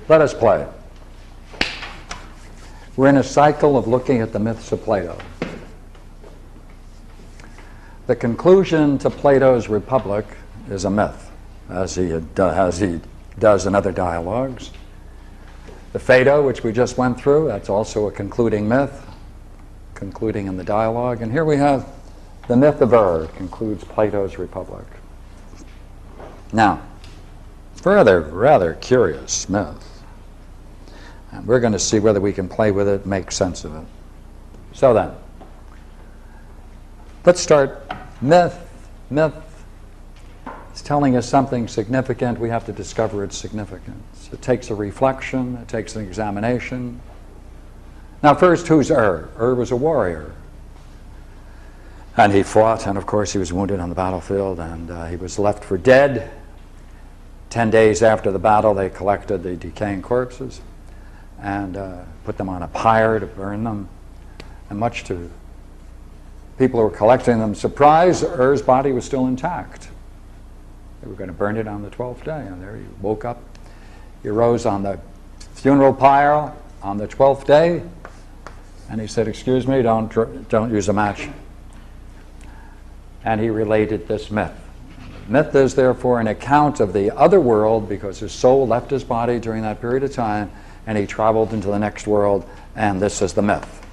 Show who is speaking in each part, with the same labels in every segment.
Speaker 1: Let us play. We're in a cycle of looking at the myths of Plato. The conclusion to Plato's Republic is a myth, as he does in other dialogues. The Phaedo, which we just went through, that's also a concluding myth, concluding in the dialogue. And here we have the myth of concludes Plato's Republic. Now, rather curious myth. And we're going to see whether we can play with it, make sense of it. So then, let's start. Myth is telling us something significant. We have to discover its significance. It takes a reflection. It takes an examination. Now first, who's was a warrior. And he fought, and of course he was wounded on the battlefield, and he was left for dead. 10 days after the battle, they collected the decaying corpses and put them on a pyre to burn them. And much to people who were collecting them surprise, Ur's body was still intact. They were going to burn it on the 12th day, and there he woke up. He rose on the funeral pyre on the 12th day, and he said, "Excuse me, don't use a match." And he related this myth. Myth is therefore an account of the other world, because his soul left his body during that period of time and he traveled into the next world, and this is the myth.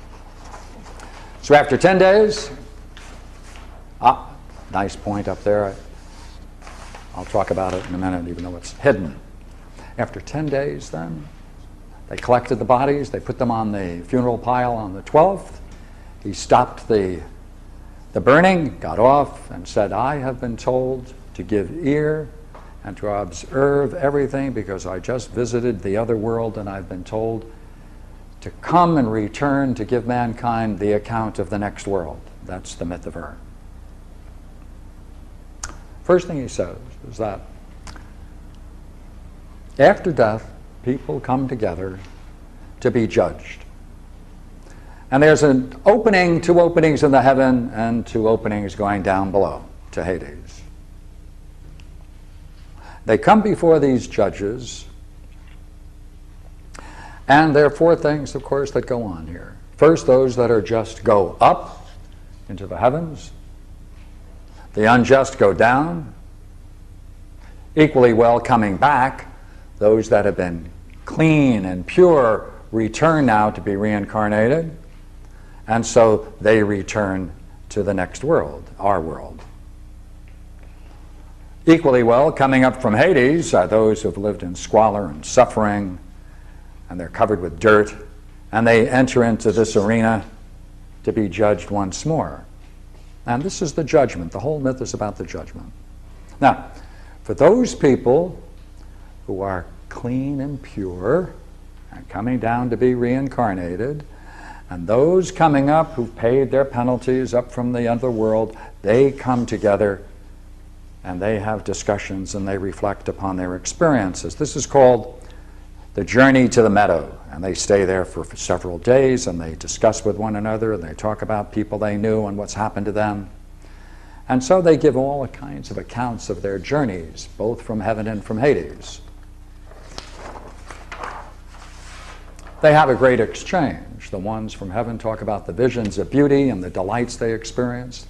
Speaker 1: So after 10 days, nice point up there. I'll talk about it in a minute, even though it's hidden. After 10 days then, they collected the bodies, they put them on the funeral pile on the 12th. He stopped the burning, got off, and said, "I have been told to give ear and to observe everything, because I just visited the other world, and I've been told to come and return to give mankind the account of the next world." That's the myth of First thing he says is that after death, people come together to be judged. And there's an opening, 2 openings in the heaven, and 2 openings going down below to Hades. They come before these judges, and there are 4 things, of course, that go on here. First, those that are just go up into the heavens. The unjust go down. Equally well, coming back, those that have been clean and pure return now to be reincarnated. And so they return to the next world, our world. Equally well, coming up from Hades are those who have lived in squalor and suffering, and they're covered with dirt, and they enter into this arena to be judged once more. And this is the judgment. The whole myth is about the judgment. Now, for those people who are clean and pure and coming down to be reincarnated, and those coming up who've paid their penalties up from the other world, they come together and they have discussions and they reflect upon their experiences. This is called the journey to the meadow, and they stay there for several days, and they discuss with one another, and they talk about people they knew and what's happened to them. And so they give all kinds of accounts of their journeys, both from heaven and from Hades. They have a great exchange. The ones from heaven talk about the visions of beauty and the delights they experienced.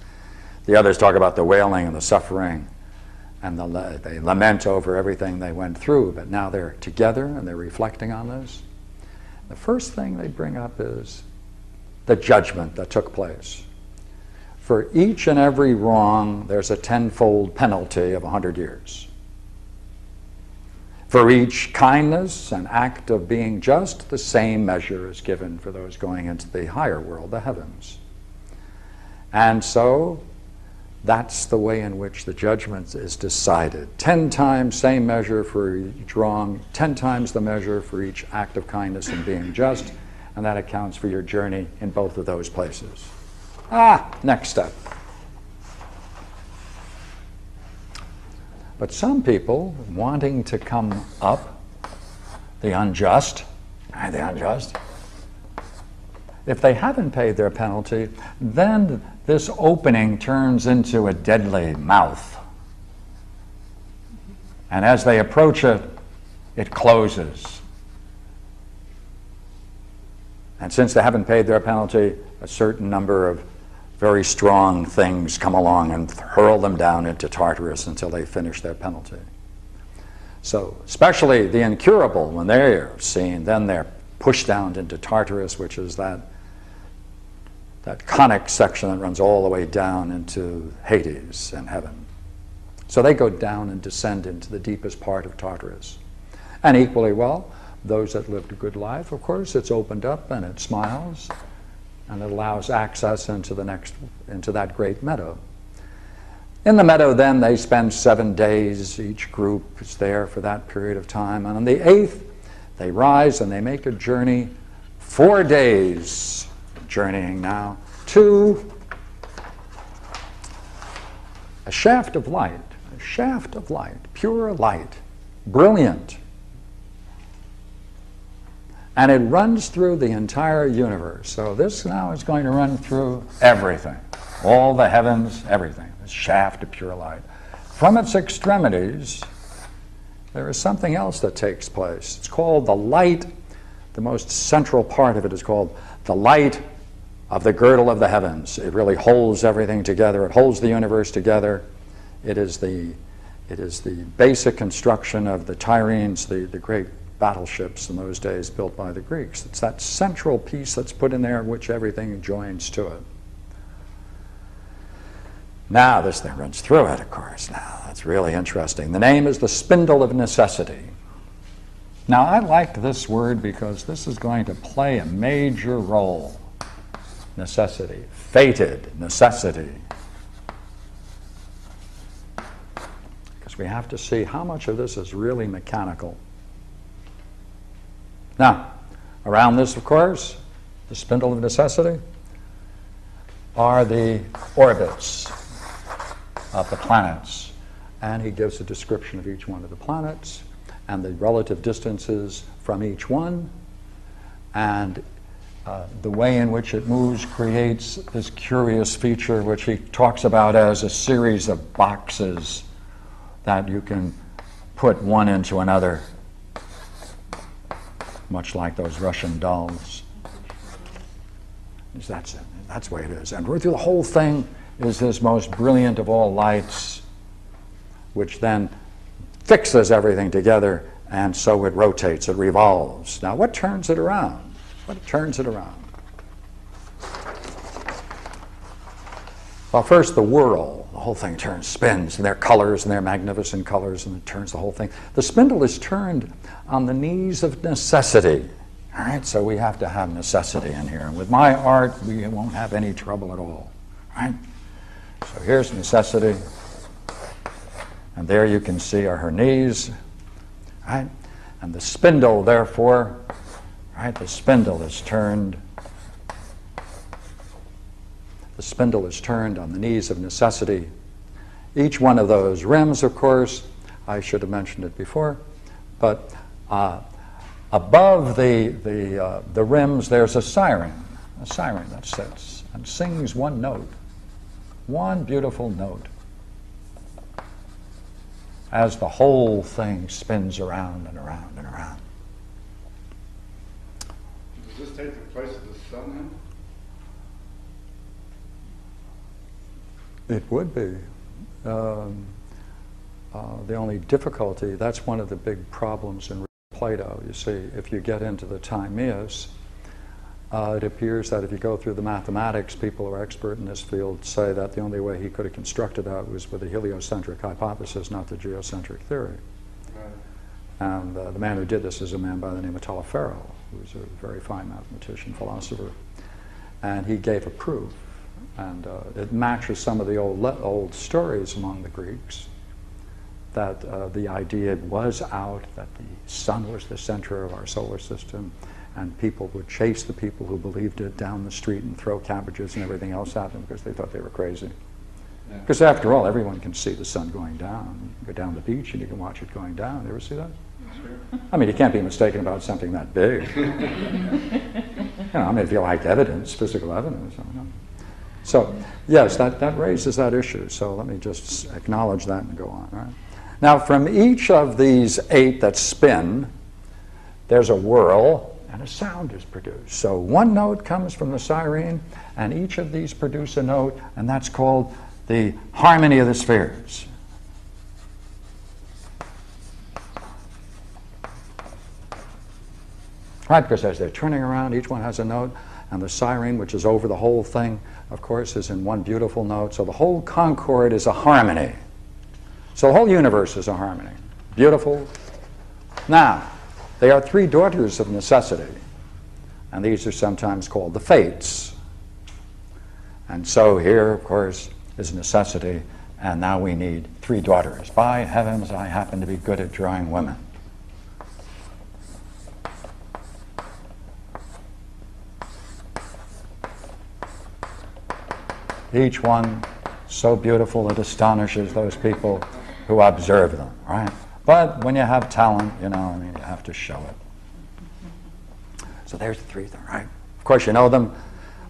Speaker 1: The others talk about the wailing and the suffering, and they lament over everything they went through, but now they're together and they're reflecting on this. The first thing they bring up is the judgment that took place. For each and every wrong, there's a 10-fold penalty of 100 years. For each kindness and act of being just, the same measure is given for those going into the higher world, the heavens. And so that's the way in which the judgment is decided. 10 times same measure for each wrong, 10 times the measure for each act of kindness and being just, and that accounts for your journey in both of those places. Next step. But some people wanting to come up, the unjust, if they haven't paid their penalty, then this opening turns into a deadly mouth. And as they approach it, it closes. And since they haven't paid their penalty, a certain number of very strong things come along and hurl them down into Tartarus until they finish their penalty. So especially the incurable, when they're seen, then they're pushed down into Tartarus, which is that conic section that runs all the way down into Hades and heaven. So they go down and descend into the deepest part of Tartarus. And equally well, those that lived a good life, of course, it's opened up and it smiles and it allows access into that great meadow. In the meadow then they spend 7 days, each group is there for that period of time, and on the 8th they rise and they make a journey, 4 days journeying now, to a shaft of light, pure light, brilliant. And it runs through the entire universe. So this now is going to run through everything, all the heavens, everything, this shaft of pure light. From its extremities, there is something else that takes place. It's called the light. The most central part of it is called the light of the girdle of the heavens. It really holds everything together. It holds the universe together. It is the basic construction of the Tyrians, the great battleships in those days built by the Greeks. It's that central piece that's put in there which everything joins to it. Now this thing runs through it, of course. Now that's really interesting. The name is the spindle of necessity. Now I like this word because this is going to play a major role. Necessity, fated necessity. Because we have to see how much of this is really mechanical. Now, around this, of course, the spindle of necessity, are the orbits of the planets. And he gives a description of each one of the planets and the relative distances from each one. And the way in which it moves creates this curious feature which he talks about as a series of boxes that you can put one into another, much like those Russian dolls. That's it. That's the way it is. And through the whole thing is this most brilliant of all lights, which then fixes everything together, and so it rotates, it revolves. Now, what turns it around? What turns it around? Well, first the whirl. The whole thing turns, spins, and their colors and their magnificent colors, and it turns the whole thing. The spindle is turned on the knees of necessity. All right, so we have to have necessity in here. And with my art, we won't have any trouble at all. All right? So here's necessity. And there you can see are her knees. All right? And the spindle, therefore, right, the spindle is turned. The spindle is turned on the knees of necessity. Each one of those rims, of course, I should have mentioned it before, but above the rims there's a siren that sits and sings one note, one beautiful note, as the whole thing spins around and around and around.
Speaker 2: Does this take the place of the sun then?
Speaker 1: It would be. The only difficulty, that's one of the big problems in Plato. You see, if you get into the Timaeus, it appears that if you go through the mathematics, people who are expert in this field say that the only way he could have constructed that was with a heliocentric hypothesis, not the geocentric theory. Right. And the man who did this is a man by the name of Tailleferro, who's a very fine mathematician, philosopher. And he gave a proof. And it matches some of the old stories among the Greeks that the idea was out that the sun was the center of our solar system, and people would chase the people who believed it down the street and throw cabbages and everything else at them because they thought they were crazy. Because after all, everyone can see the sun going down. You go down the beach and you can watch it going down. You ever see that? Sure. I mean, you can't be mistaken about something that big. I mean, if you like evidence, physical evidence. So, yes, that raises that issue. So let me just acknowledge that and go on. Right? Now, from each of these 8 that spin, there's a whirl, and a sound is produced. So one note comes from the siren, and each of these produce a note, and that's called the harmony of the spheres. Right, because as they're turning around, each one has a note, and the siren, which is over the whole thing, of course, is in one beautiful note. So the whole concord is a harmony. So the whole universe is a harmony. Beautiful. Now, they are three daughters of necessity, and these are sometimes called the fates. And so here, of course, is necessity, and now we need three daughters. By heavens, I happen to be good at drawing women. Each one so beautiful it astonishes those people who observe them, right? But when you have talent, you have to show it. So there's the three, right? Of course, you know them.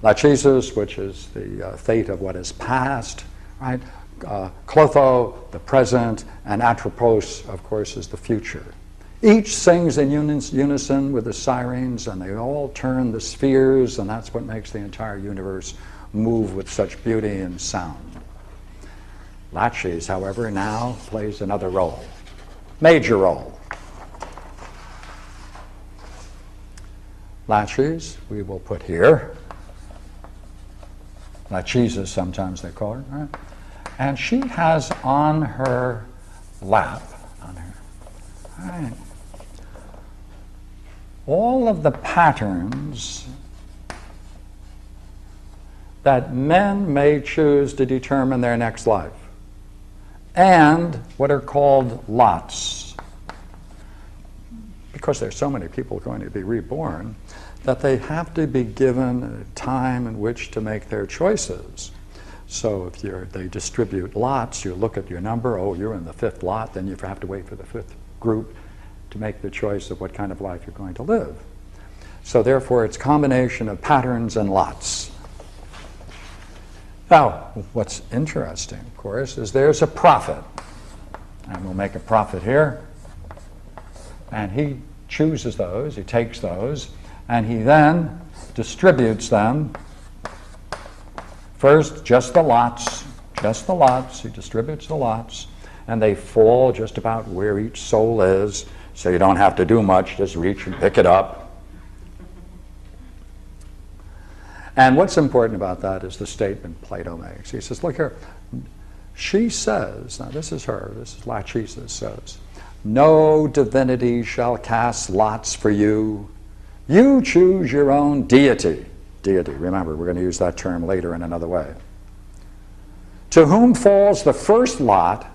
Speaker 1: Lachesis, which is the fate of what is past, right? Clotho, the present, and Atropos, of course, is the future. Each sings in unison with the sirens, and they all turn the spheres, and that's what makes the entire universe move with such beauty and sound. Laches, however, now plays another role, major role. Laches, we will put here. Lachesis, sometimes they call her, right? And she has on her lap, right, all of the patterns that men may choose to determine their next life, and what are called lots. Because there's so many people going to be reborn, that they have to be given a time in which to make their choices. So if they distribute lots, you look at your number, oh, you're in the fifth lot, then you have to wait for the fifth group to make the choice of what kind of life you're going to live. So therefore, it's a combination of patterns and lots. Now, what's interesting, of course, is there's a prophet. And we'll make a prophet here. And he chooses those, he takes those, and he then distributes them. First, just the lots, he distributes the lots, and they fall just about where each soul is, so you don't have to do much, just reach and pick it up. And what's important about that is the statement Plato makes. He says, look here, she says, now this is her, this is Lachesis says, no divinity shall cast lots for you. You choose your own deity. Deity, remember, we're going to use that term later in another way. To whom falls the first lot,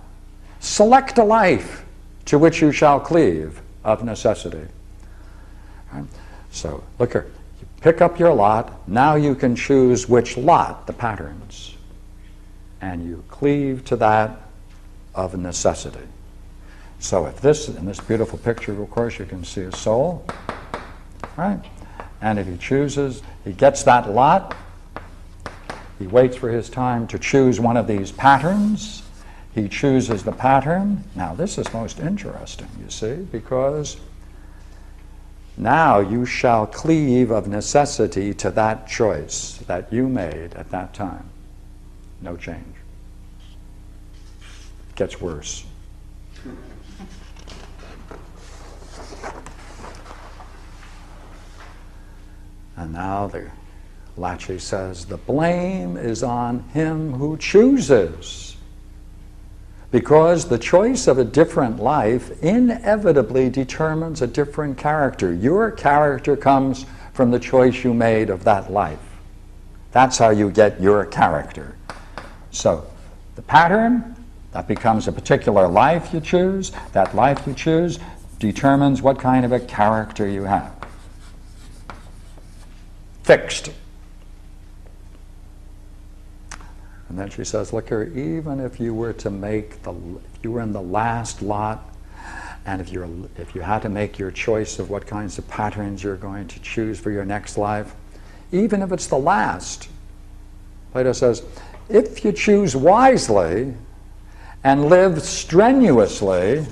Speaker 1: select a life to which you shall cleave of necessity. Right? So, look here. Pick up your lot. Now you can choose which lot, the patterns, and you cleave to that of necessity. So if in this beautiful picture, of course, you can see a soul, right? And if he chooses, he gets that lot. He waits for his time to choose one of these patterns. He chooses the pattern. Now this is most interesting, you see, because now you shall cleave of necessity to that choice that you made at that time. No change. It gets worse. And now the Laches says, the blame is on him who chooses. Because the choice of a different life inevitably determines a different character. Your character comes from the choice you made of that life. That's how you get your character. So the pattern, that becomes a particular life you choose. That life you choose determines what kind of a character you have. Fixed. And then she says, look here, even if you were to make if you were in the last lot, and if you had to make your choice of what kinds of patterns you're going to choose for your next life, even if it's the last, Plato says, if you choose wisely and live strenuously,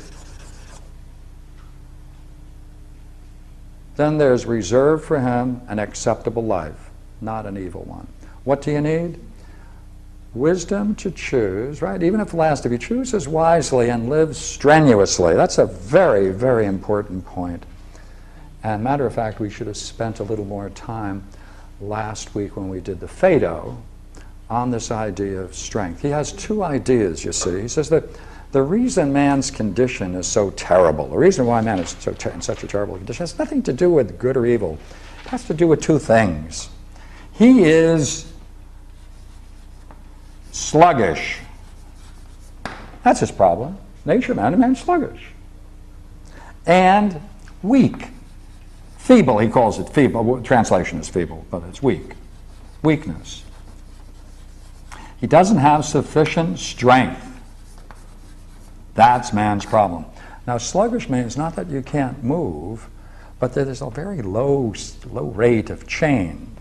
Speaker 1: then there's reserved for him an acceptable life, not an evil one. What do you need? Wisdom to choose, right? Even if last, if he chooses wisely and lives strenuously, that's a very, very important point. And matter of fact, we should have spent a little more time last week when we did the Phaedo on this idea of strength. He has two ideas, you see. He says that the reason man's condition is so terrible, the reason why man is in such a terrible condition, has nothing to do with good or evil. It has to do with two things. He is sluggish. That's his problem. Nature, man's sluggish. And weak. Feeble, he calls it feeble. Translation is feeble, but it's weak. Weakness. He doesn't have sufficient strength. That's man's problem. Now, sluggish means not that you can't move, but that there's a very low rate of change.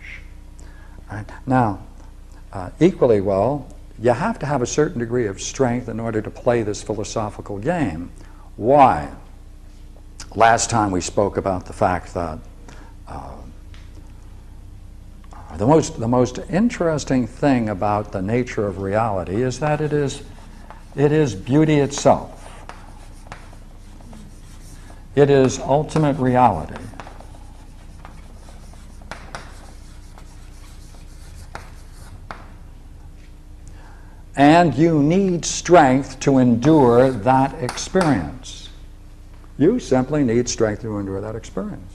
Speaker 1: Right? Now, equally well, you have to have a certain degree of strength in order to play this philosophical game. Why? Last time we spoke about the fact that the most interesting thing about the nature of reality is that it is beauty itself. It is ultimate reality. And you need strength to endure that experience. You simply need strength to endure that experience.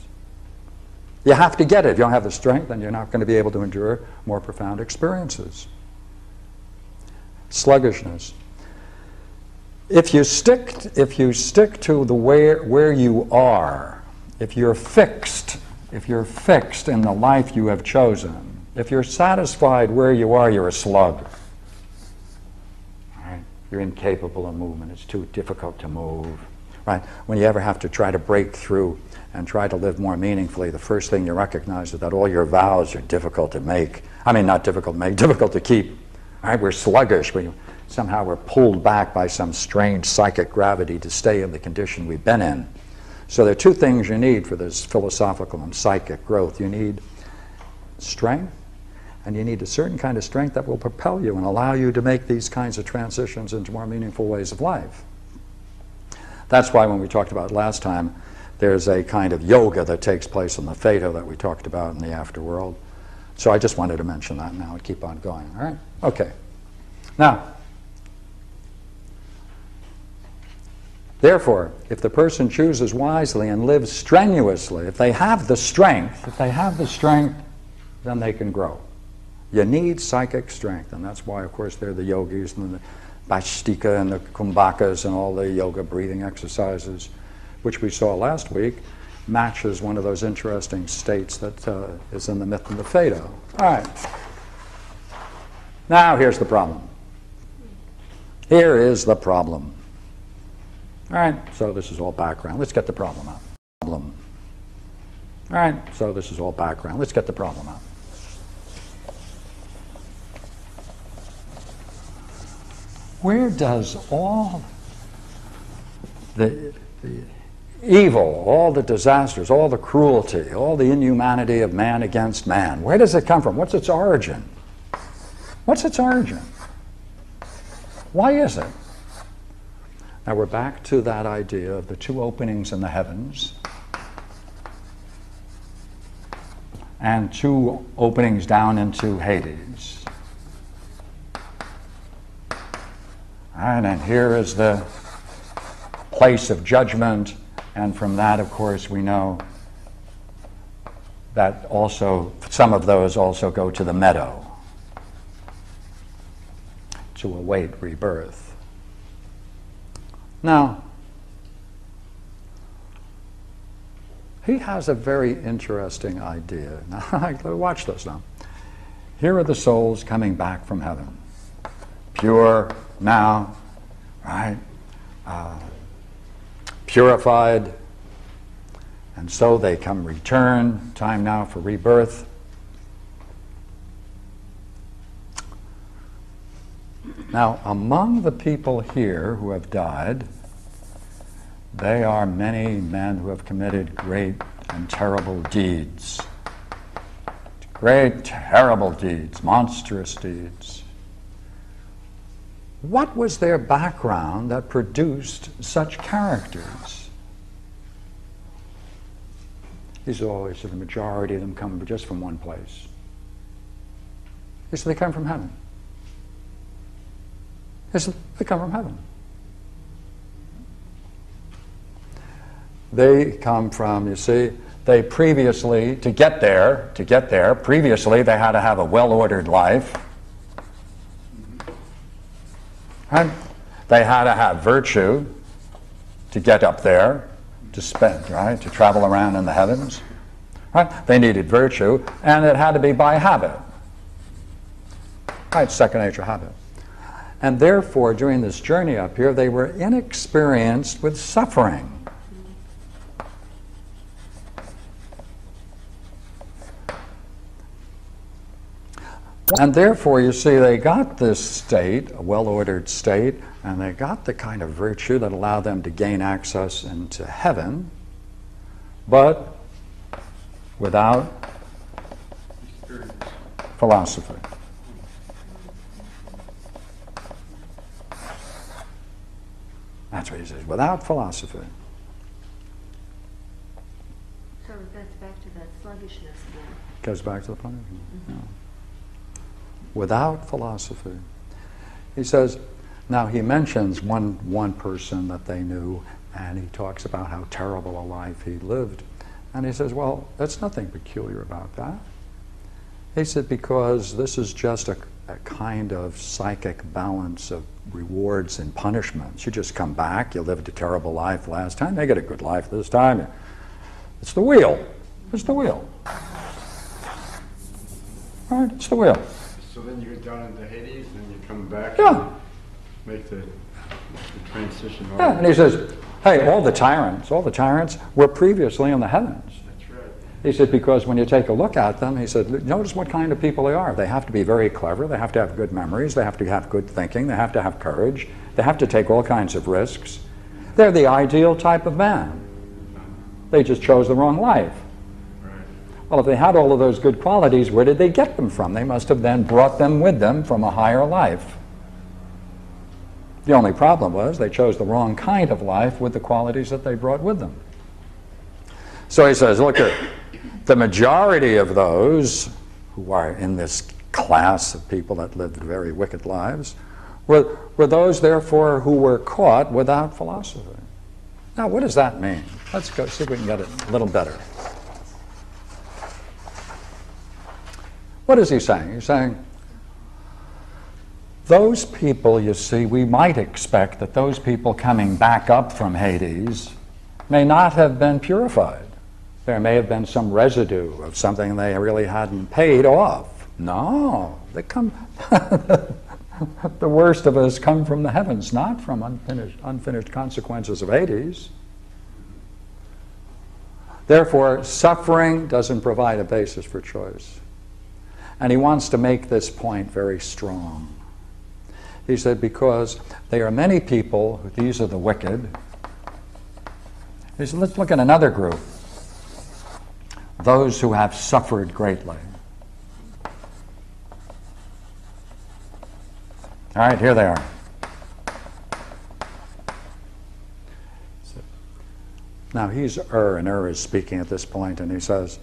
Speaker 1: You have to get it. If you don't have the strength, then you're not going to be able to endure more profound experiences. Sluggishness. If you stick to the where you are, if you're fixed in the life you have chosen, if you're satisfied where you are, you're a slug. Right? You're incapable of movement. It's too difficult to move. Right? When you ever have to try to break through and try to live more meaningfully, the first thing you recognize is that all your vows are difficult to make. I mean, not difficult to make, difficult to keep. Right? We're sluggish. Somehow we're pulled back by some strange psychic gravity to stay in the condition we've been in. So there are two things you need for this philosophical and psychic growth. You need strength, and you need a certain kind of strength that will propel you and allow you to make these kinds of transitions into more meaningful ways of life. That's why when we talked about last time, there's a kind of yoga that takes place in the Phaedo that we talked about in the afterworld. So I just wanted to mention that now and keep on going, all right? Okay. Now, therefore, if the person chooses wisely and lives strenuously, if they have the strength, then they can grow. You need psychic strength, and that's why, of course, they're the yogis and the Bhastika and the Kumbhakas and all the yoga breathing exercises, which we saw last week, matches one of those interesting states that is in the myth and the Phaedo. All right. Now here's the problem. Here is the problem. All right, so this is all background. Let's get the problem out. All right, so this is all background. Let's get the problem out. Where does all the evil, all the disasters, all the cruelty, all the inhumanity of man against man, where does it come from? What's its origin? What's its origin? Why is it? Now we're back to that idea of the two openings in the heavens and two openings down into Hades. And here is the place of judgment, and from that, of course, we know that also some of those also go to the meadow to await rebirth. Now, he has a very interesting idea. Now, watch this now. Here are the souls coming back from heaven, pure now, right? Purified, and so they come return, time now for rebirth. Now, among the people here who have died, there are many men who have committed great and terrible deeds. Great, terrible deeds, monstrous deeds. What was their background that produced such characters? These are always the majority of them come just from one place. They come from heaven. They come from heaven. They come from, you see, they previously, to get there, previously they had to have a well-ordered life. Right? They had to have virtue to get up there, to spend, right? To travel around in the heavens. Right? They needed virtue, and it had to be by habit. Right, second nature habit. And therefore, during this journey up here, they were inexperienced with suffering. And therefore, you see, they got this state, a well-ordered state, and they got the kind of virtue that allowed them to gain access into heaven, but without philosophy. That's what he says, without philosophy.
Speaker 3: So that's back to that sluggishness again.
Speaker 1: Goes back to the punishment. Yeah. Without philosophy. He says, now he mentions one person that they knew, and he talks about how terrible a life he lived. And he says, well, that's nothing peculiar about that. He said, because this is just a kind of psychic balance of rewards and punishments. You just come back, you lived a terrible life last time, they get a good life this time. It's the wheel. It's the wheel. Right? It's the wheel.
Speaker 2: So then you go down into Hades and you come back
Speaker 1: Yeah.
Speaker 2: and make the transition.
Speaker 1: Yeah, and he says, hey, all the tyrants were previously in the heavens.
Speaker 2: That's right.
Speaker 1: He said, because when you take a look at them, he said, notice what kind of people they are. They have to be very clever, they have to have good memories, they have to have good thinking, they have to have courage, they have to take all kinds of risks. They're the ideal type of man. They just chose the wrong life.
Speaker 2: Right.
Speaker 1: Well, if they had all of those good qualities, where did they get them from? They must have then brought them with them from a higher life. The only problem was they chose the wrong kind of life with the qualities that they brought with them. So he says, look, the majority of those who are in this class of people that lived very wicked lives were those, therefore, who were caught without philosophy. Now, what does that mean? Let's go see if we can get it a little better. What is he saying? He's saying, those people, you see, we might expect that those people coming back up from Hades may not have been purified. There may have been some residue of something they really hadn't paid off. No, they come. The worst of us come from the heavens, not from unfinished consequences of Hades. Therefore, suffering doesn't provide a basis for choice. And he wants to make this point very strong. He said, because there are many people, these are the wicked. He said, let's look at another group. Those who have suffered greatly. All right, here they are. Now he's and is speaking at this point, and he says,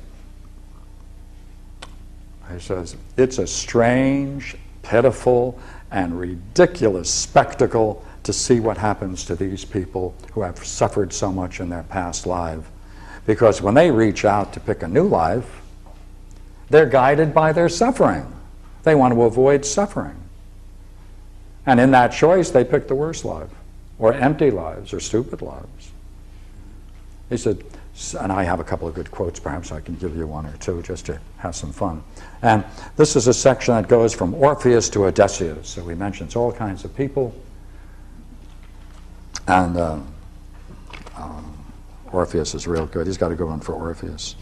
Speaker 1: it's a strange, pitiful, and ridiculous spectacle to see what happens to these people who have suffered so much in their past life. Because when they reach out to pick a new life, they're guided by their suffering. They want to avoid suffering. And in that choice, they pick the worst life, or empty lives, or stupid lives. He said, and I have a couple of good quotes, perhaps I can give you one or two just to have some fun. And this is a section that goes from Orpheus to Odysseus. So he mentions all kinds of people. And Orpheus is real good. He's got a good one for Orpheus.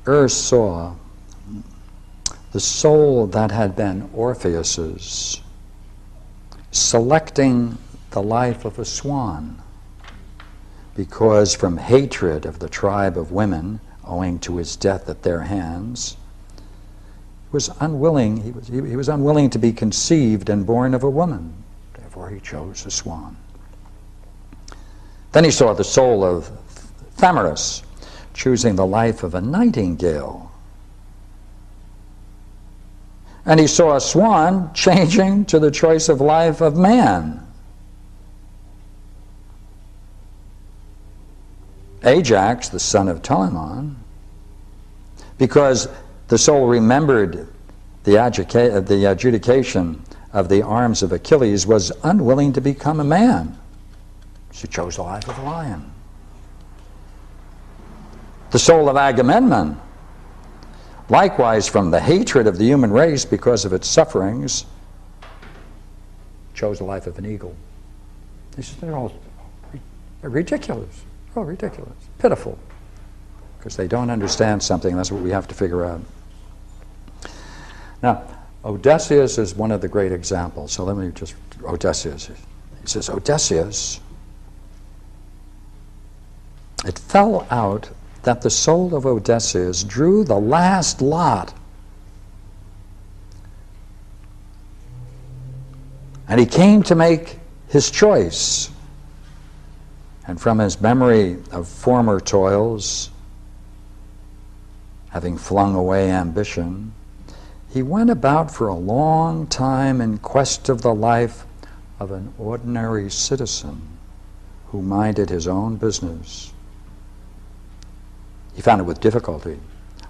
Speaker 1: saw the soul that had been Orpheus's selecting the life of a swan, because from hatred of the tribe of women, owing to his death at their hands, he was unwilling to be conceived and born of a woman. Therefore he chose a swan. Then he saw the soul of Thamyris choosing the life of a nightingale. And he saw a swan changing to the choice of life of man. Ajax, the son of Telamon, because the soul remembered the adjudication of the arms of Achilles, was unwilling to become a man. She chose the life of a lion. The soul of Agamemnon, likewise from the hatred of the human race because of its sufferings, chose the life of an eagle. They're all ridiculous. Oh, ridiculous. Pitiful. Because they don't understand something. That's what we have to figure out. Now, Odysseus is one of the great examples. So let me just, Odysseus. He says, Odysseus, it fell out that the soul of Odysseus drew the last lot. And he came to make his choice. And from his memory of former toils, having flung away ambition, he went about for a long time in quest of the life of an ordinary citizen who minded his own business. He found it with difficulty,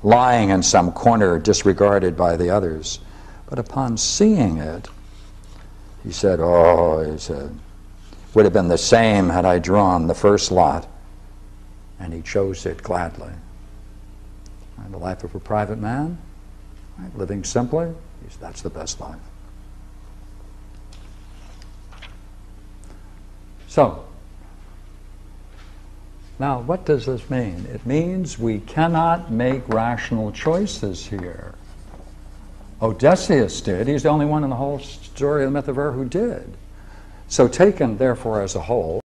Speaker 1: lying in some corner disregarded by the others. But upon seeing it, he said, would have been the same had I drawn the first lot. And he chose it gladly. And the life of a private man, right, living simply, that's the best life. So, now what does this mean? It means we cannot make rational choices here. Odysseus did. He's the only one in the whole story of the myth of Er who did. So taken, therefore, as a whole,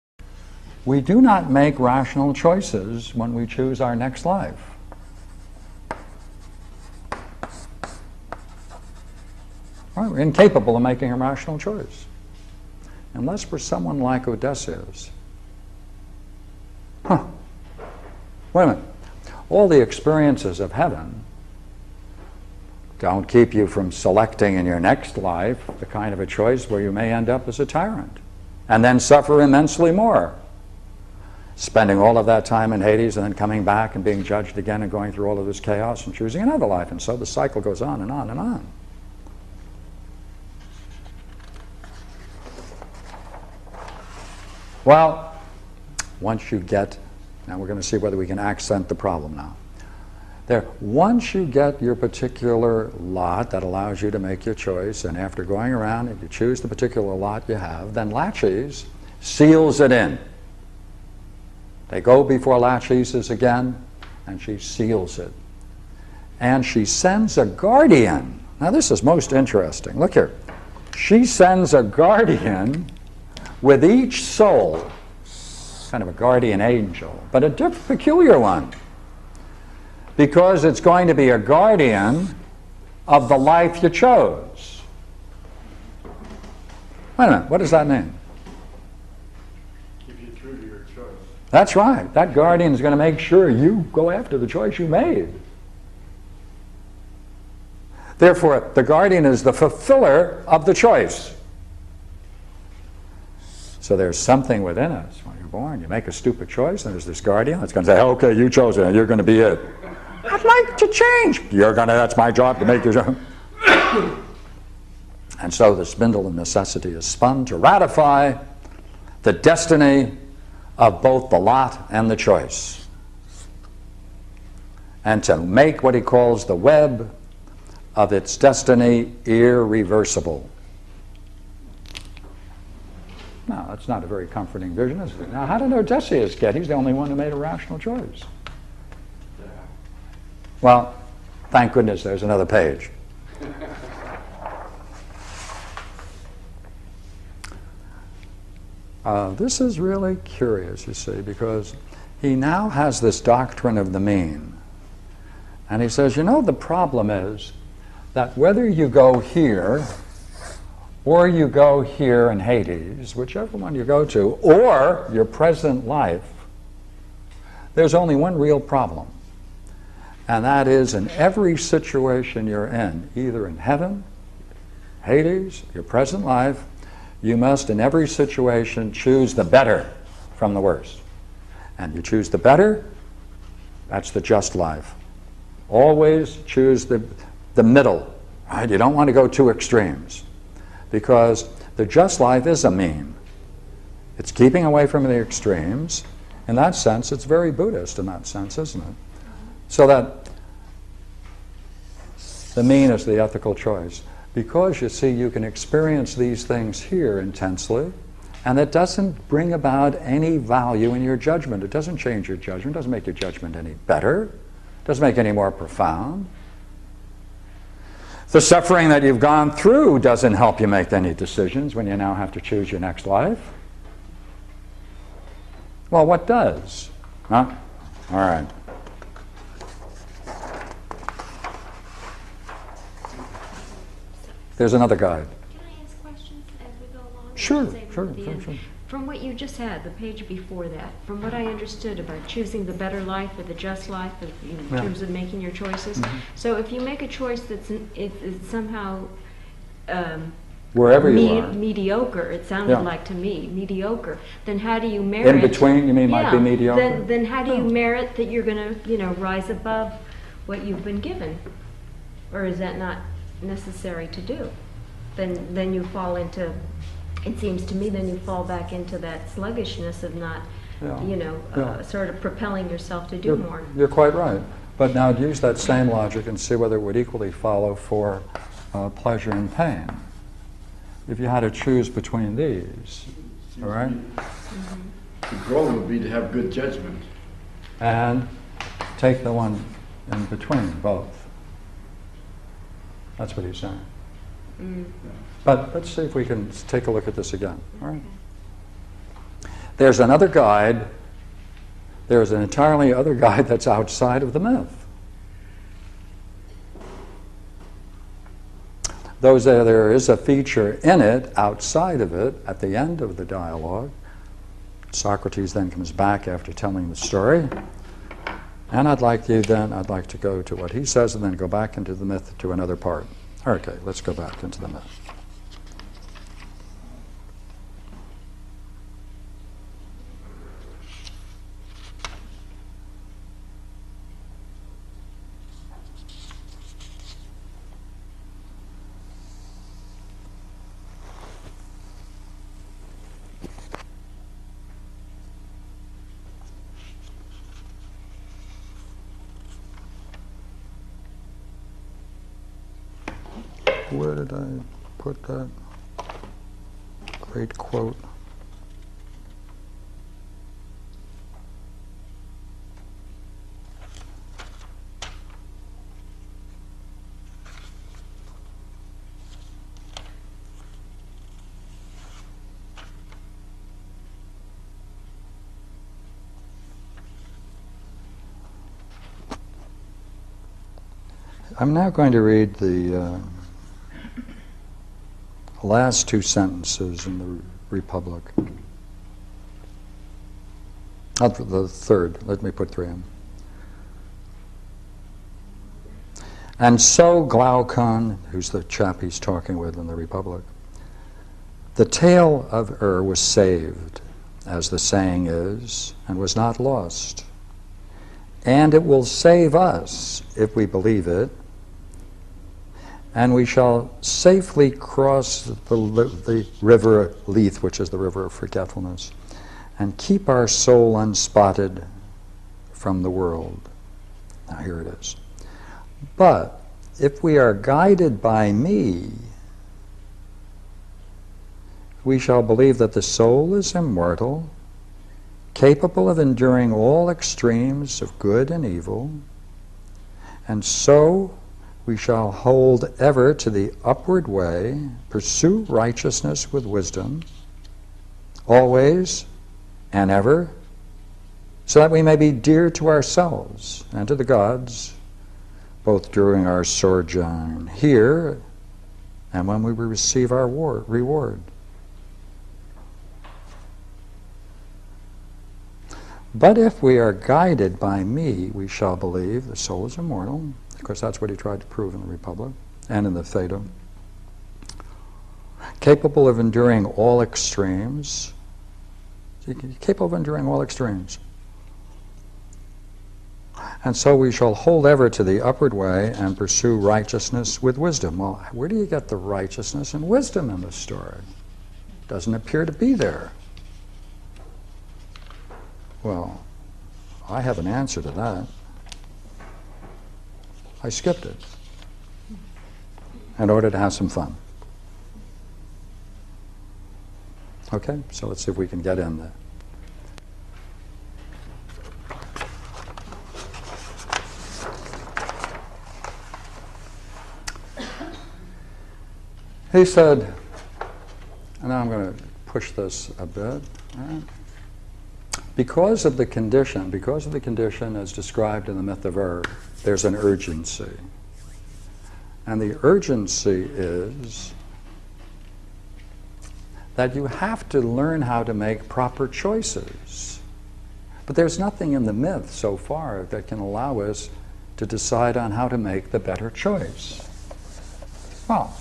Speaker 1: we do not make rational choices when we choose our next life. Right? We're incapable of making a rational choice. Unless we're someone like Odysseus. Wait a minute. All the experiences of heaven don't keep you from selecting in your next life the kind of a choice where you may end up as a tyrant and then suffer immensely more. Spending all of that time in Hades and then coming back and being judged again and going through all of this chaos and choosing another life. And so the cycle goes on and on and on. Well, once you get, now we're going to see whether we can accent the problem now. Once you get your particular lot that allows you to make your choice, and after going around, if you choose the particular lot you have, then Laches seals it in. They go before Laches again, and she seals it. And she sends a guardian. Now this is most interesting. Look here. She sends a guardian with each soul, kind of a guardian angel, but a peculiar one. Because it's going to be a guardian of the life you chose. Wait a minute, what does that mean?
Speaker 2: Keep you true to your choice.
Speaker 1: That's right. That guardian is going to make sure you go after the choice you made. Therefore, the guardian is the fulfiller of the choice. So there's something within us. When you're born, you make a stupid choice, and there's this guardian that's going to say, okay, you chose it, and you're going to be it. I'd like to change. That's my job to make your job. And so the spindle of necessity is spun to ratify the destiny of both the lot and the choice, and to make what he calls the web of its destiny irreversible. Now, that's not a very comforting vision, is it? Now, how did Odysseus get? He's the only one who made a rational choice. Well, thank goodness there's another page. This is really curious, you see, because he now has this doctrine of the mean. And he says, you know, the problem is that whether you go here or you go here in Hades, whichever one you go to, or your present life, there's only one real problem. And that is, in every situation you're in, either in heaven, Hades, your present life, you must, in every situation, choose the better from the worst. And you choose the better, that's the just life. Always choose the middle, right? You don't want to go too extremes, because the just life is a mean. It's keeping away from the extremes. In that sense, it's very Buddhist in that sense, isn't it? So that the mean is the ethical choice. Because, you see, you can experience these things here intensely, and it doesn't bring about any value in your judgment. It doesn't change your judgment. It doesn't make your judgment any better. It doesn't make it any more profound. The suffering that you've gone through doesn't help you make any decisions when you now have to choose your next life. Well, what does? Huh? All right. There's another guide.
Speaker 3: Can I ask questions as we go along?
Speaker 1: Sure,
Speaker 3: Save
Speaker 1: sure,
Speaker 3: them at the
Speaker 1: sure,
Speaker 3: end.
Speaker 1: sure.
Speaker 3: From what you just had, the page before that, from what I understood about choosing the better life or the just life in
Speaker 1: Yeah.
Speaker 3: terms of making your choices, so if you make a choice that's it's somehow
Speaker 1: Wherever you are.
Speaker 3: mediocre, it sounded
Speaker 1: Yeah.
Speaker 3: like to me, mediocre, then how do you merit?
Speaker 1: In between, you mean, might be
Speaker 3: Yeah,
Speaker 1: mediocre?
Speaker 3: Then how do you
Speaker 1: Oh.
Speaker 3: merit that you're going to, rise above what you've been given? Or is that not necessary to do? Then you fall into, it seems to me, then you fall back into that sluggishness of not,
Speaker 1: Yeah. Yeah.
Speaker 3: sort of propelling yourself to do more.
Speaker 1: You're quite right. But now use that same logic and see whether it would equally follow for pleasure and pain. If you had to choose between these, all right?
Speaker 2: The goal would be to have good judgment.
Speaker 1: And take the one in between, both. That's what he's saying. But let's see if we can take a look at this again. All right. There's another guide. There's an entirely other guide that's outside of the myth. There is a feature in it, outside of it, at the end of the dialogue. Socrates then comes back after telling the story. And I'd like to go to what he says and then go back into the myth to another part. Okay, let's go back into the myth. Where did I put that great quote? I'm now going to read the last two sentences in the Republic. The third, let me put three in. And so Glaucon, who's the chap he's talking with in the Republic, the tale of was saved, as the saying is, and was not lost. And it will save us, if we believe it, and we shall safely cross the river Lethe, which is the river of forgetfulness, and keep our soul unspotted from the world. Now here it is. But if we are guided by me, we shall believe that the soul is immortal, capable of enduring all extremes of good and evil, And so we shall hold ever to the upward way, pursue righteousness with wisdom, always and ever, so that we may be dear to ourselves and to the gods, both during our sojourn here and when we receive our reward. But if we are guided by me, we shall believe the soul is immortal. Of course, that's what he tried to prove in the Republic and in the Phaedo. Capable of enduring all extremes. Capable of enduring all extremes. And so we shall hold ever to the upward way and pursue righteousness with wisdom. Well, where do you get the righteousness and wisdom in this story? It doesn't appear to be there. Well, I have an answer to that. I skipped it in order to have some fun. Okay, so let's see if we can get in there. He said, and now I'm going to push this a bit, all right? Because of the condition as described in the myth of Er, there's an urgency. And the urgency is that you have to learn how to make proper choices. But there's nothing in the myth so far that can allow us to decide on how to make the better choice. Well,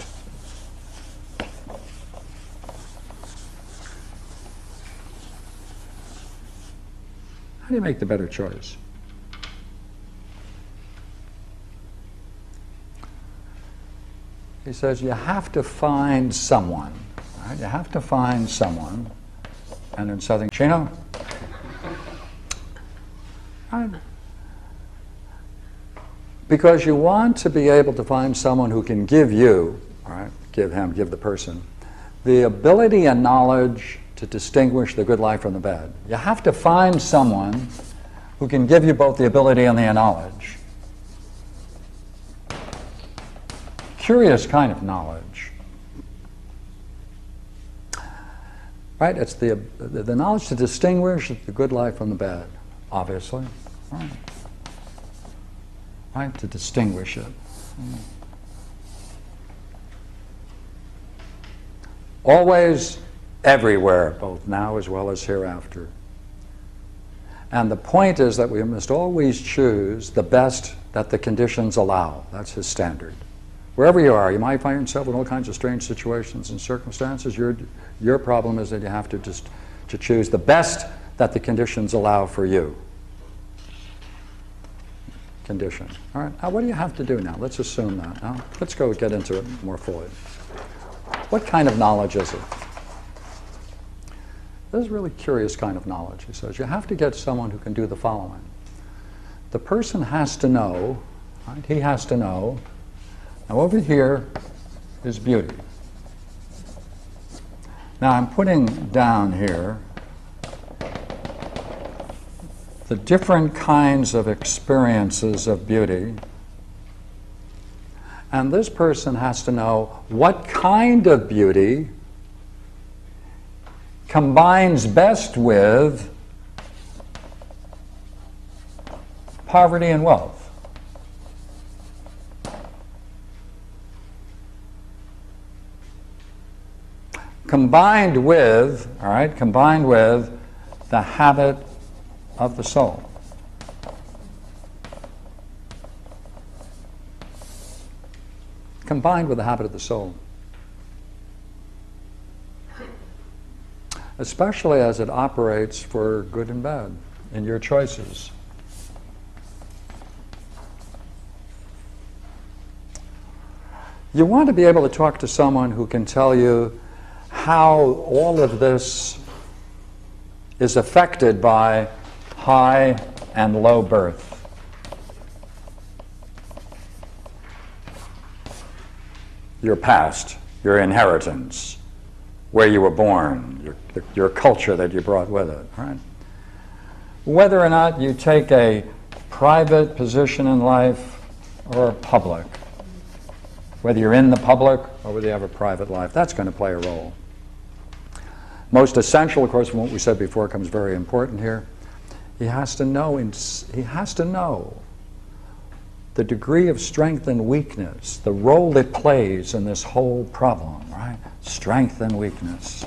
Speaker 1: how do you make the better choice? He says you have to find someone. Right? You have to find someone. And in Southern Chino, right? Because you want to be able to find someone who can give you, right? Give the person, the ability and knowledge to distinguish the good life from the bad. You have to find someone who can give you both the ability and the knowledge. Curious kind of knowledge. Right? It's the knowledge to distinguish the good life from the bad, obviously. Right? To distinguish it. Always, everywhere, both now as well as hereafter. And the point is that we must always choose the best that the conditions allow. That's his standard. Wherever you are, you might find yourself in all kinds of strange situations and circumstances. Your problem is that you have to choose the best that the conditions allow for you. Condition. All right, now what do you have to do now? Let's assume that. Now, let's go get into it more fully. What kind of knowledge is it? This is a really curious kind of knowledge. He says you have to get someone who can do the following. The person has to know, right? He has to know, now over here is beauty. Now I'm putting down here the different kinds of experiences of beauty, and this person has to know what kind of beauty combines best with poverty and wealth. Combined with the habit of the soul. Combined with the habit of the soul. Especially as it operates for good and bad in your choices. You want to be able to talk to someone who can tell you how all of this is affected by high and low birth. Your past, your inheritance, where you were born, your culture that you brought with it, right? Whether or not you take a private position in life or public. Whether you're in the public or whether you have a private life, that's going to play a role. Most essential, of course, from what we said before, comes very important here. He has to know the degree of strength and weakness, the role it plays in this whole problem, right? Strength and weakness.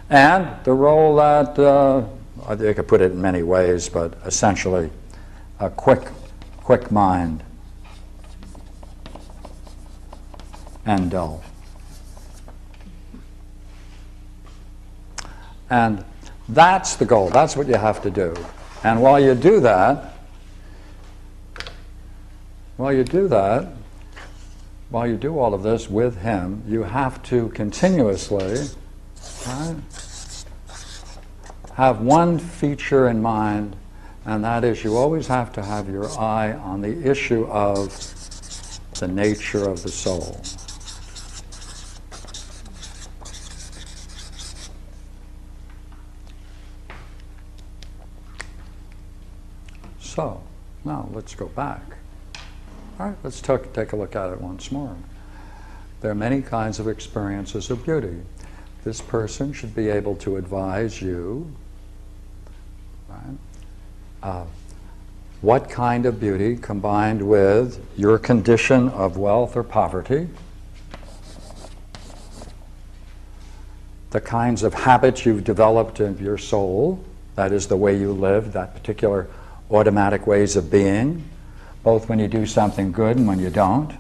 Speaker 1: And the role that, I could put it in many ways, but essentially a quick mind and dull. And that's the goal. That's what you have to do. And while you do all of this with him, you have to continuously, right, have one feature in mind, and that is you always have to have your eye on the issue of the nature of the soul. So, now let's go back. All right, let's take a look at it once more. There are many kinds of experiences of beauty. This person should be able to advise you, right, what kind of beauty combined with your condition of wealth or poverty, the kinds of habits you've developed in your soul, that is the way you live, that particular automatic ways of being, both when you do something good and when you don't.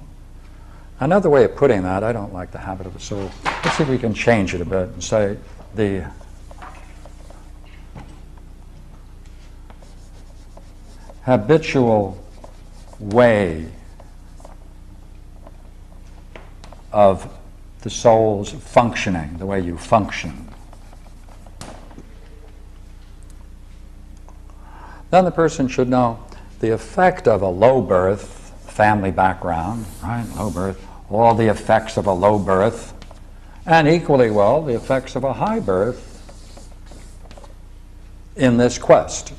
Speaker 1: Another way of putting that, I don't like the habit of the soul. Let's see if we can change it a bit and say the habitual way of the soul's functioning, the way you function. Then the person should know the effect of a low birth, family background, right, low birth, all the effects of a low birth, and equally well, the effects of a high birth in this quest.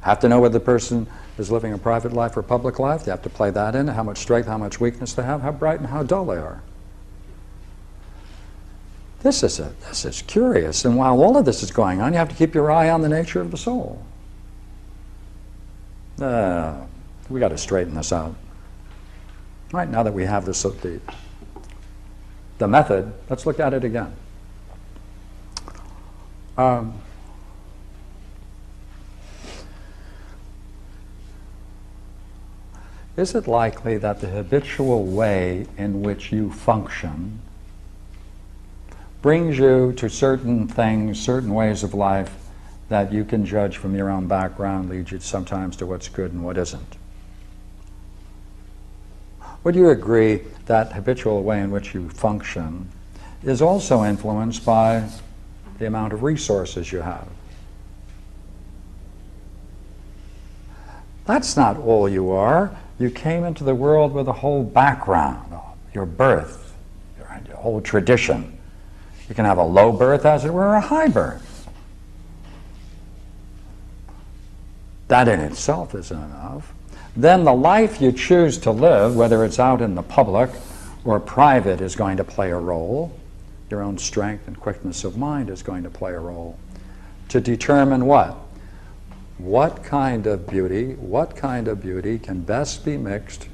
Speaker 1: Have to know whether the person is living a private life or public life. You have to play that in, how much strength, how much weakness they have, how bright and how dull they are. This is curious, and while all of this is going on, you have to keep your eye on the nature of the soul. We got to straighten this out. Right, now that we have this, the method, let's look at it again. Is it likely that the habitual way in which you function brings you to certain things, certain ways of life that you can judge from your own background, leads you sometimes to what's good and what isn't? Would you agree that habitual way in which you function is also influenced by the amount of resources you have? That's not all you are. You came into the world with a whole background, your birth, your whole tradition. You can have a low birth, as it were, or a high birth. That in itself isn't enough. Then the life you choose to live, whether it's out in the public or private, is going to play a role. Your own strength and quickness of mind is going to play a role to determine what? What kind of beauty can best be mixed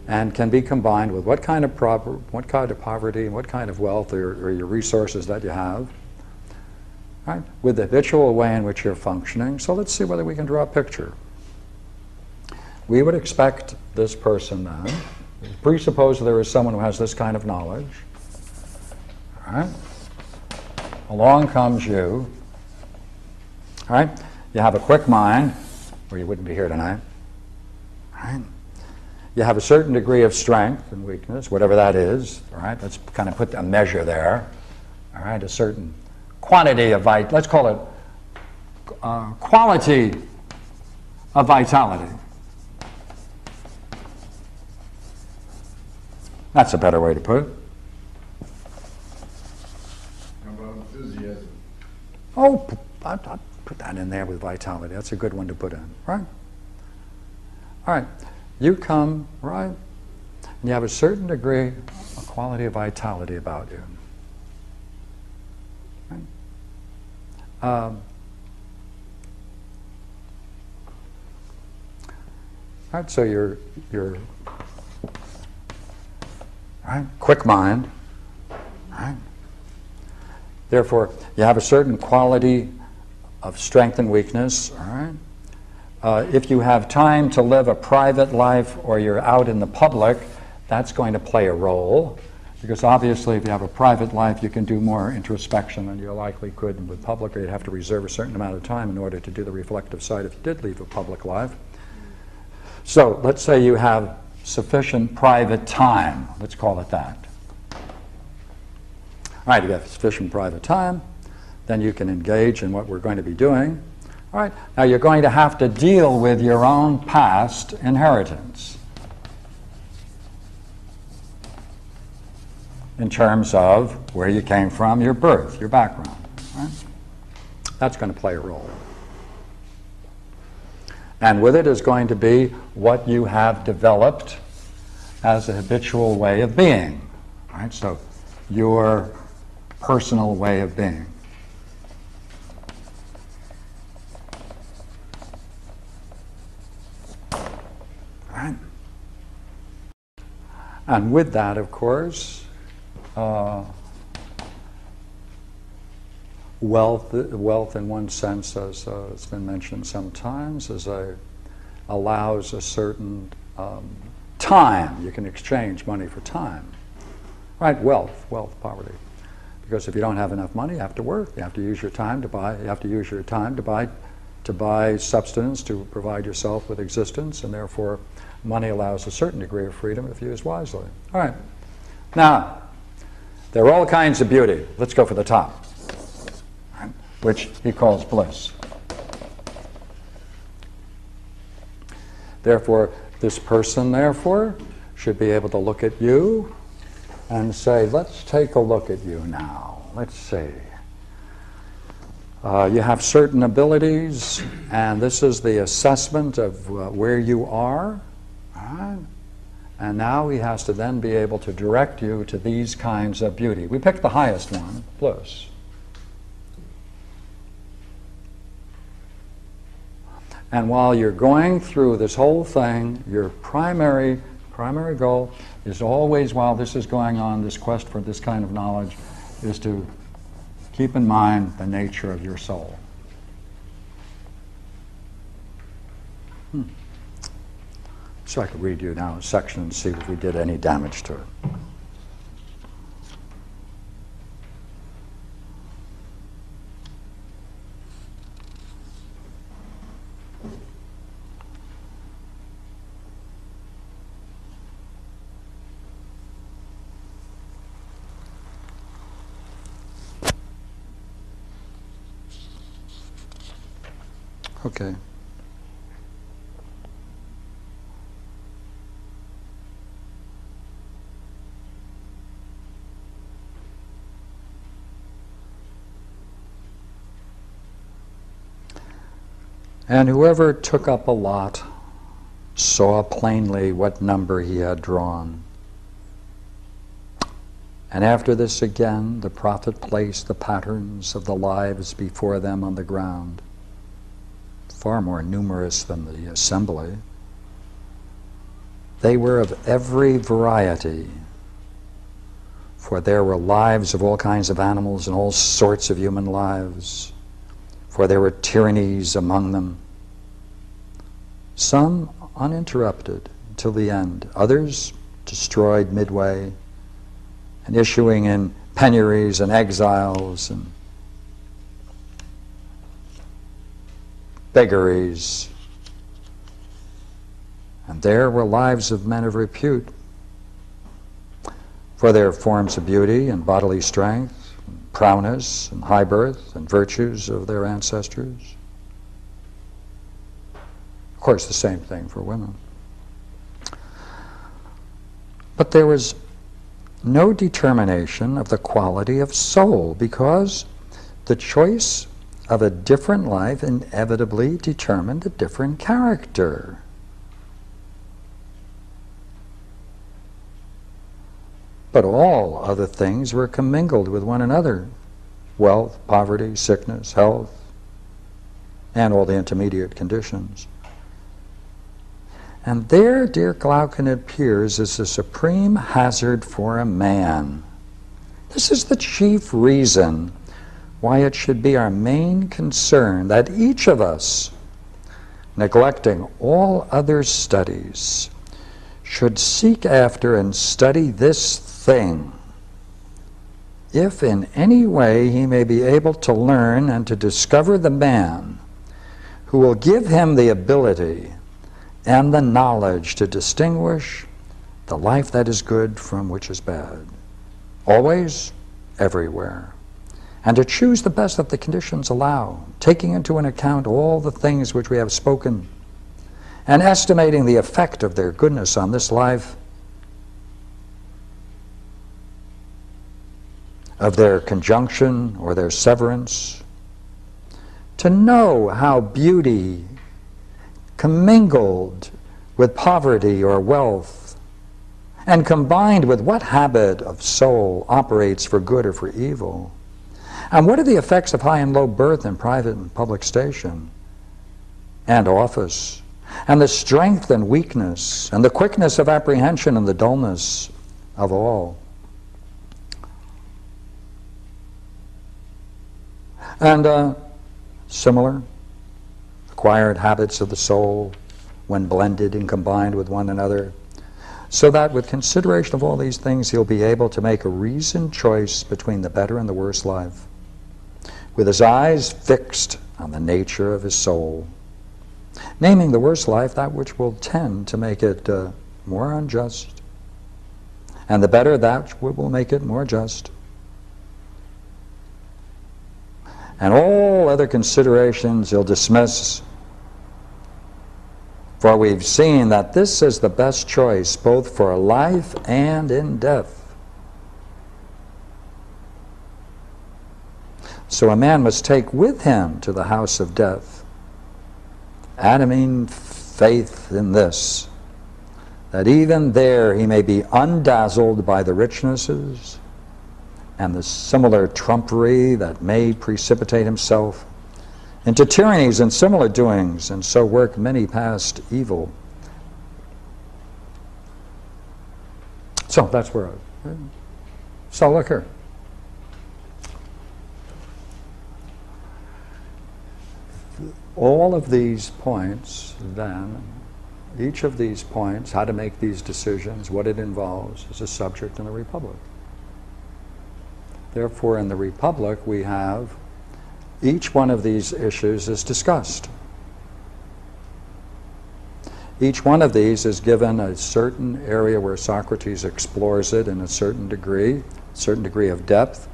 Speaker 1: and can be combined with what kind of poverty and what kind of wealth or your resources that you have, right? With the habitual way in which you're functioning. So let's see whether we can draw a picture. We would expect this person then, presuppose there is someone who has this kind of knowledge, all right? Along comes you, all right? You have a quick mind, or you wouldn't be here tonight, all right? You have a certain degree of strength and weakness, whatever that is, all right? Let's kind of put a measure there, all right? A certain quantity of, let's call it quality of vitality. That's a better way to put it.
Speaker 2: How about enthusiasm?
Speaker 1: Oh, I'll put that in there with vitality. That's a good one to put in, right? All right, you come, right, and you have a certain degree, a quality of vitality about you. Right? All right, so you're right, quick mind, right? Therefore, you have a certain quality of strength and weakness, all right? If you have time to live a private life or you're out in the public, that's going to play a role, because obviously if you have a private life, you can do more introspection than you likely could with public, or you'd have to reserve a certain amount of time in order to do the reflective side if you did leave a public life. So let's say you have sufficient private time, let's call it that. All right, if you have sufficient private time, then you can engage in what we're going to be doing. All right, now you're going to have to deal with your own past inheritance in terms of where you came from, your birth, your background. Right? That's going to play a role. And with it is going to be what you have developed as a habitual way of being. All right, so your personal way of being. Right. And with that, of course, wealth in one sense, as it's been mentioned sometimes, allows a certain time. You can exchange money for time. Right, wealth, poverty. Because if you don't have enough money, you have to work. You have to use your time to buy. You have to use your time to buy substance, to provide yourself with existence, and therefore money allows a certain degree of freedom if used wisely. All right. Now, there are all kinds of beauty. Let's go for the top, right, which he calls bliss. Therefore, this person, therefore, should be able to look at you and say, let's take a look at you now. Let's see. You have certain abilities, and this is the assessment of where you are. Right? And now he has to then be able to direct you to these kinds of beauty. We picked the highest one, bliss. And while you're going through this whole thing, your primary goal is always, while this is going on, this quest for this kind of knowledge, is to keep in mind the nature of your soul. So I could read you now a section and see if we did any damage to it. Okay. And whoever took up a lot saw plainly what number he had drawn. And after this again, the prophet placed the patterns of the lives before them on the ground, far more numerous than the assembly. They were of every variety, for there were lives of all kinds of animals and all sorts of human lives, for there were tyrannies among them, some uninterrupted till the end, others destroyed midway, and issuing in penuries and exiles and beggars. And there were lives of men of repute, for their forms of beauty and bodily strength, and prowess and high birth and virtues of their ancestors. Of course, the same thing for women. But there was no determination of the quality of soul, because the choice of a different life inevitably determined a different character. But all other things were commingled with one another. Wealth, poverty, sickness, health, and all the intermediate conditions. And there, dear Glaucon, it appears as the supreme hazard for a man. This is the chief reason why it should be our main concern that each of us, neglecting all other studies, should seek after and study this thing, if in any way he may be able to learn and to discover the man who will give him the ability and the knowledge to distinguish the life that is good from which is bad, always, everywhere, and to choose the best that the conditions allow, taking into account all the things which we have spoken, and estimating the effect of their goodness on this life, of their conjunction or their severance, to know how beauty commingled with poverty or wealth, and combined with what habit of soul operates for good or for evil, and what are the effects of high and low birth in private and public station and office, and the strength and weakness, and the quickness of apprehension and the dullness of all. And similar acquired habits of the soul when blended and combined with one another, so that with consideration of all these things he'll be able to make a reasoned choice between the better and the worse life, with his eyes fixed on the nature of his soul, naming the worse life that which will tend to make it more unjust, and the better that which will make it more just. And all other considerations he'll dismiss, for we've seen that this is the best choice both for life and in death. So a man must take with him to the house of death adamine faith in this, that even there he may be undazzled by the richnesses and the similar trumpery that may precipitate himself into tyrannies and similar doings, and so work many past evil. So that's where so look here. All of these points, then, each of these points, how to make these decisions, what it involves, is a subject in the Republic. Therefore, in the Republic, we have each one of these issues is discussed. Each one of these is given a certain area where Socrates explores it in a certain degree of depth.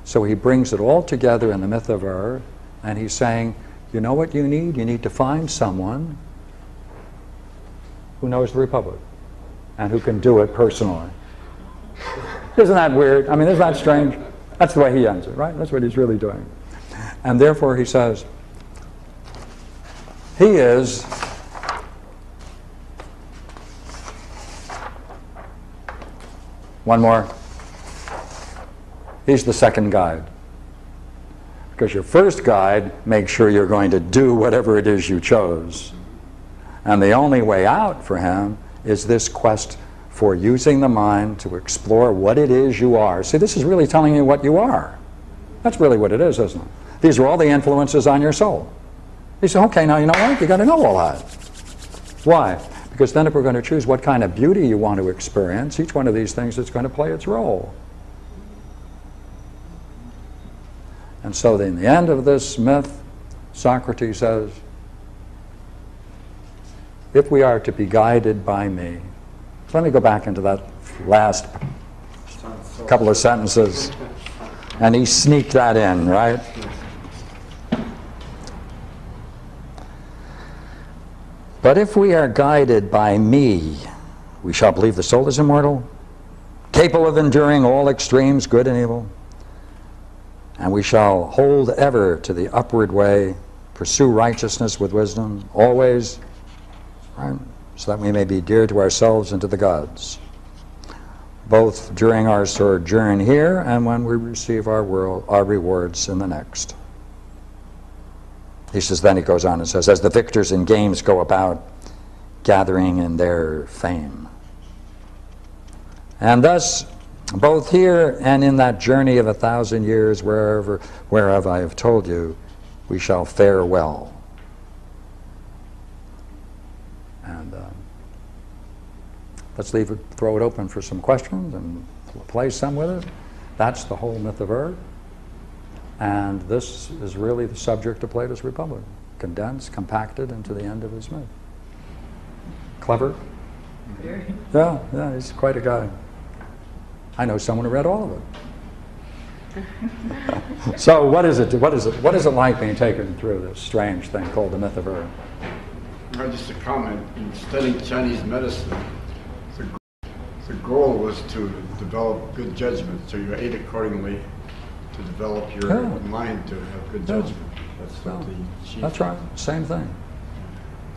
Speaker 1: So he brings it all together in the myth of error, and he's saying, you know what you need? You need to find someone who knows the Republic and who can do it personally. Isn't that weird? I mean, isn't that strange? That's the way he ends it, right? That's what he's really doing. And therefore he says, he is one more. He's the second guide. Because your first guide makes sure you're going to do whatever it is you chose. And the only way out for him is this quest for using the mind to explore what it is you are. See, this is really telling you what you are. That's really what it is, isn't it? These are all the influences on your soul. You say, okay, now you know what? You got to know all that. Why? Because then if we're going to choose what kind of beauty you want to experience, each one of these things is going to play its role. And so in the end of this myth, Socrates says, if we are to be guided by me. So let me go back into that last couple of sentences. And he sneaked that in, right? But if we are guided by me, we shall believe the soul is immortal, capable of enduring all extremes, good and evil, And we shall hold ever to the upward way, pursue righteousness with wisdom, always, right, so that we may be dear to ourselves and to the gods, both during our sojourn here and when we receive our rewards in the next. He says, then he goes on and says, as the victors in games go about, gathering in their fame. And thus, both here and in that journey of 1,000 years, whereof I have told you, we shall fare well. And let's throw it open for some questions and play some with it. That's the whole myth of Earth. And this is really the subject of Plato's Republic, condensed, compacted into the end of his myth. Clever? Yeah, he's quite a guy. I know someone who read all of it. So what is it like being taken through this strange thing called the myth of Earth?
Speaker 2: Just a comment. In studying Chinese medicine, the goal was to develop good judgment, so you ate accordingly to develop your mind to have good judgment. That's what the chief.
Speaker 1: That's right. Same thing.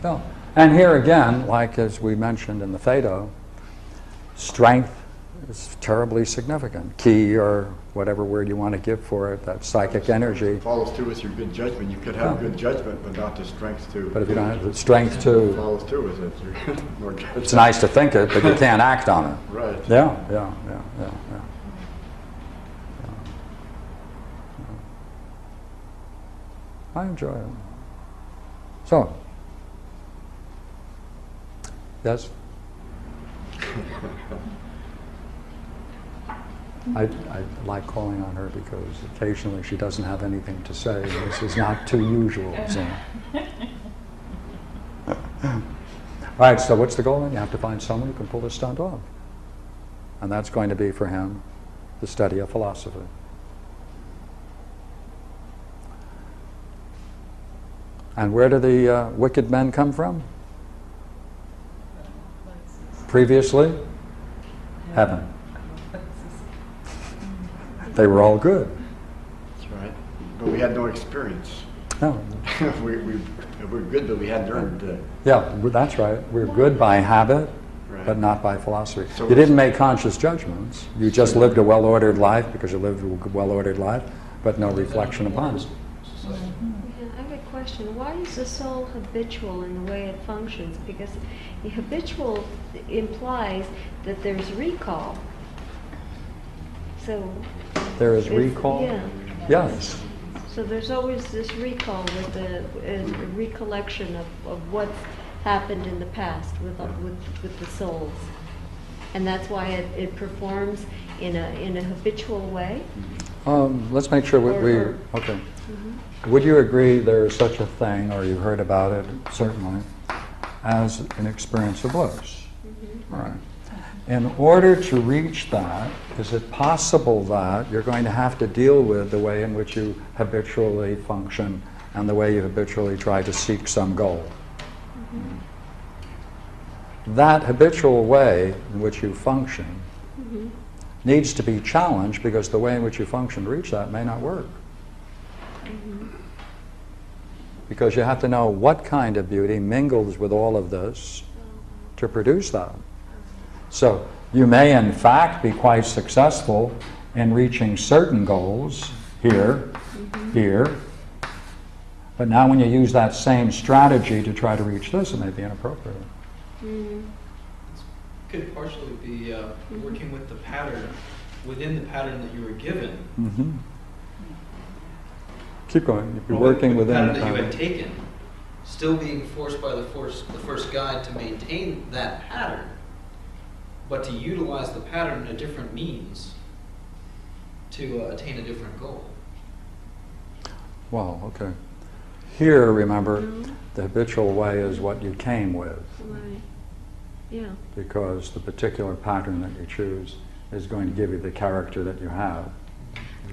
Speaker 1: Yeah. And here again, like as we mentioned in the Phaedo, strength is terribly significant. Ki, or whatever word you want to give for it, that psychic energy.
Speaker 2: It follows through with your good judgment. You could have good judgment, but not the strength to.
Speaker 1: But if you don't have the strength to.
Speaker 2: Follows through with it. You're more judgment.
Speaker 1: It's nice to think it, but you can't act on it.
Speaker 2: Right.
Speaker 1: Yeah. I enjoy it. So, yes? I like calling on her because occasionally she doesn't have anything to say. This is not too usual. So. All right, so what's the goal then? You have to find someone who can pull this stunt off. And that's going to be for him the study of philosophy. And where do the wicked men come from? Previously? Heaven. They were all good.
Speaker 2: That's right. But we had no experience.
Speaker 1: No.
Speaker 2: We're good, but we hadn't earned it.
Speaker 1: Yeah, that's right. We're good by habit,
Speaker 2: Right.
Speaker 1: but not by philosophy.
Speaker 2: So
Speaker 1: You didn't make conscious judgments. You just lived a well-ordered life because you lived a well-ordered life, but no reflection upon it.
Speaker 3: Yeah, I have a question. Why is the soul habitual in the way it functions? Because the habitual implies that there's recall. So
Speaker 1: There is recall?
Speaker 3: Yeah.
Speaker 1: Yes.
Speaker 3: So there's always this recall with a recollection of what's happened in the past with the souls, and that's why it performs in a habitual way.
Speaker 1: Let's make sure okay. Would you agree there is such a thing, or you've heard about it certainly, as an experience of bliss? All right. In order to reach that, is it possible that you're going to have to deal with the way in which you habitually function and the way you habitually try to seek some goal? That habitual way in which you function needs to be challenged because the way in which you function to reach that may not work. Because you have to know what kind of beauty mingles with all of this to produce that. So you may in fact be quite successful in reaching certain goals here, but now when you use that same strategy to try to reach this, it may be inappropriate.
Speaker 4: Could partially be working with the pattern, within the pattern that you were given.
Speaker 1: Keep going. You'd be working within the
Speaker 4: pattern that you
Speaker 1: pattern.
Speaker 4: had taken, still being forced by the first guide to maintain that pattern, but to utilize the pattern in a different means to attain a different goal.
Speaker 1: Well, okay. Here, remember, the habitual way is what you came with.
Speaker 3: Right. Yeah.
Speaker 1: Because the particular pattern that you choose is going to give you the character that you have.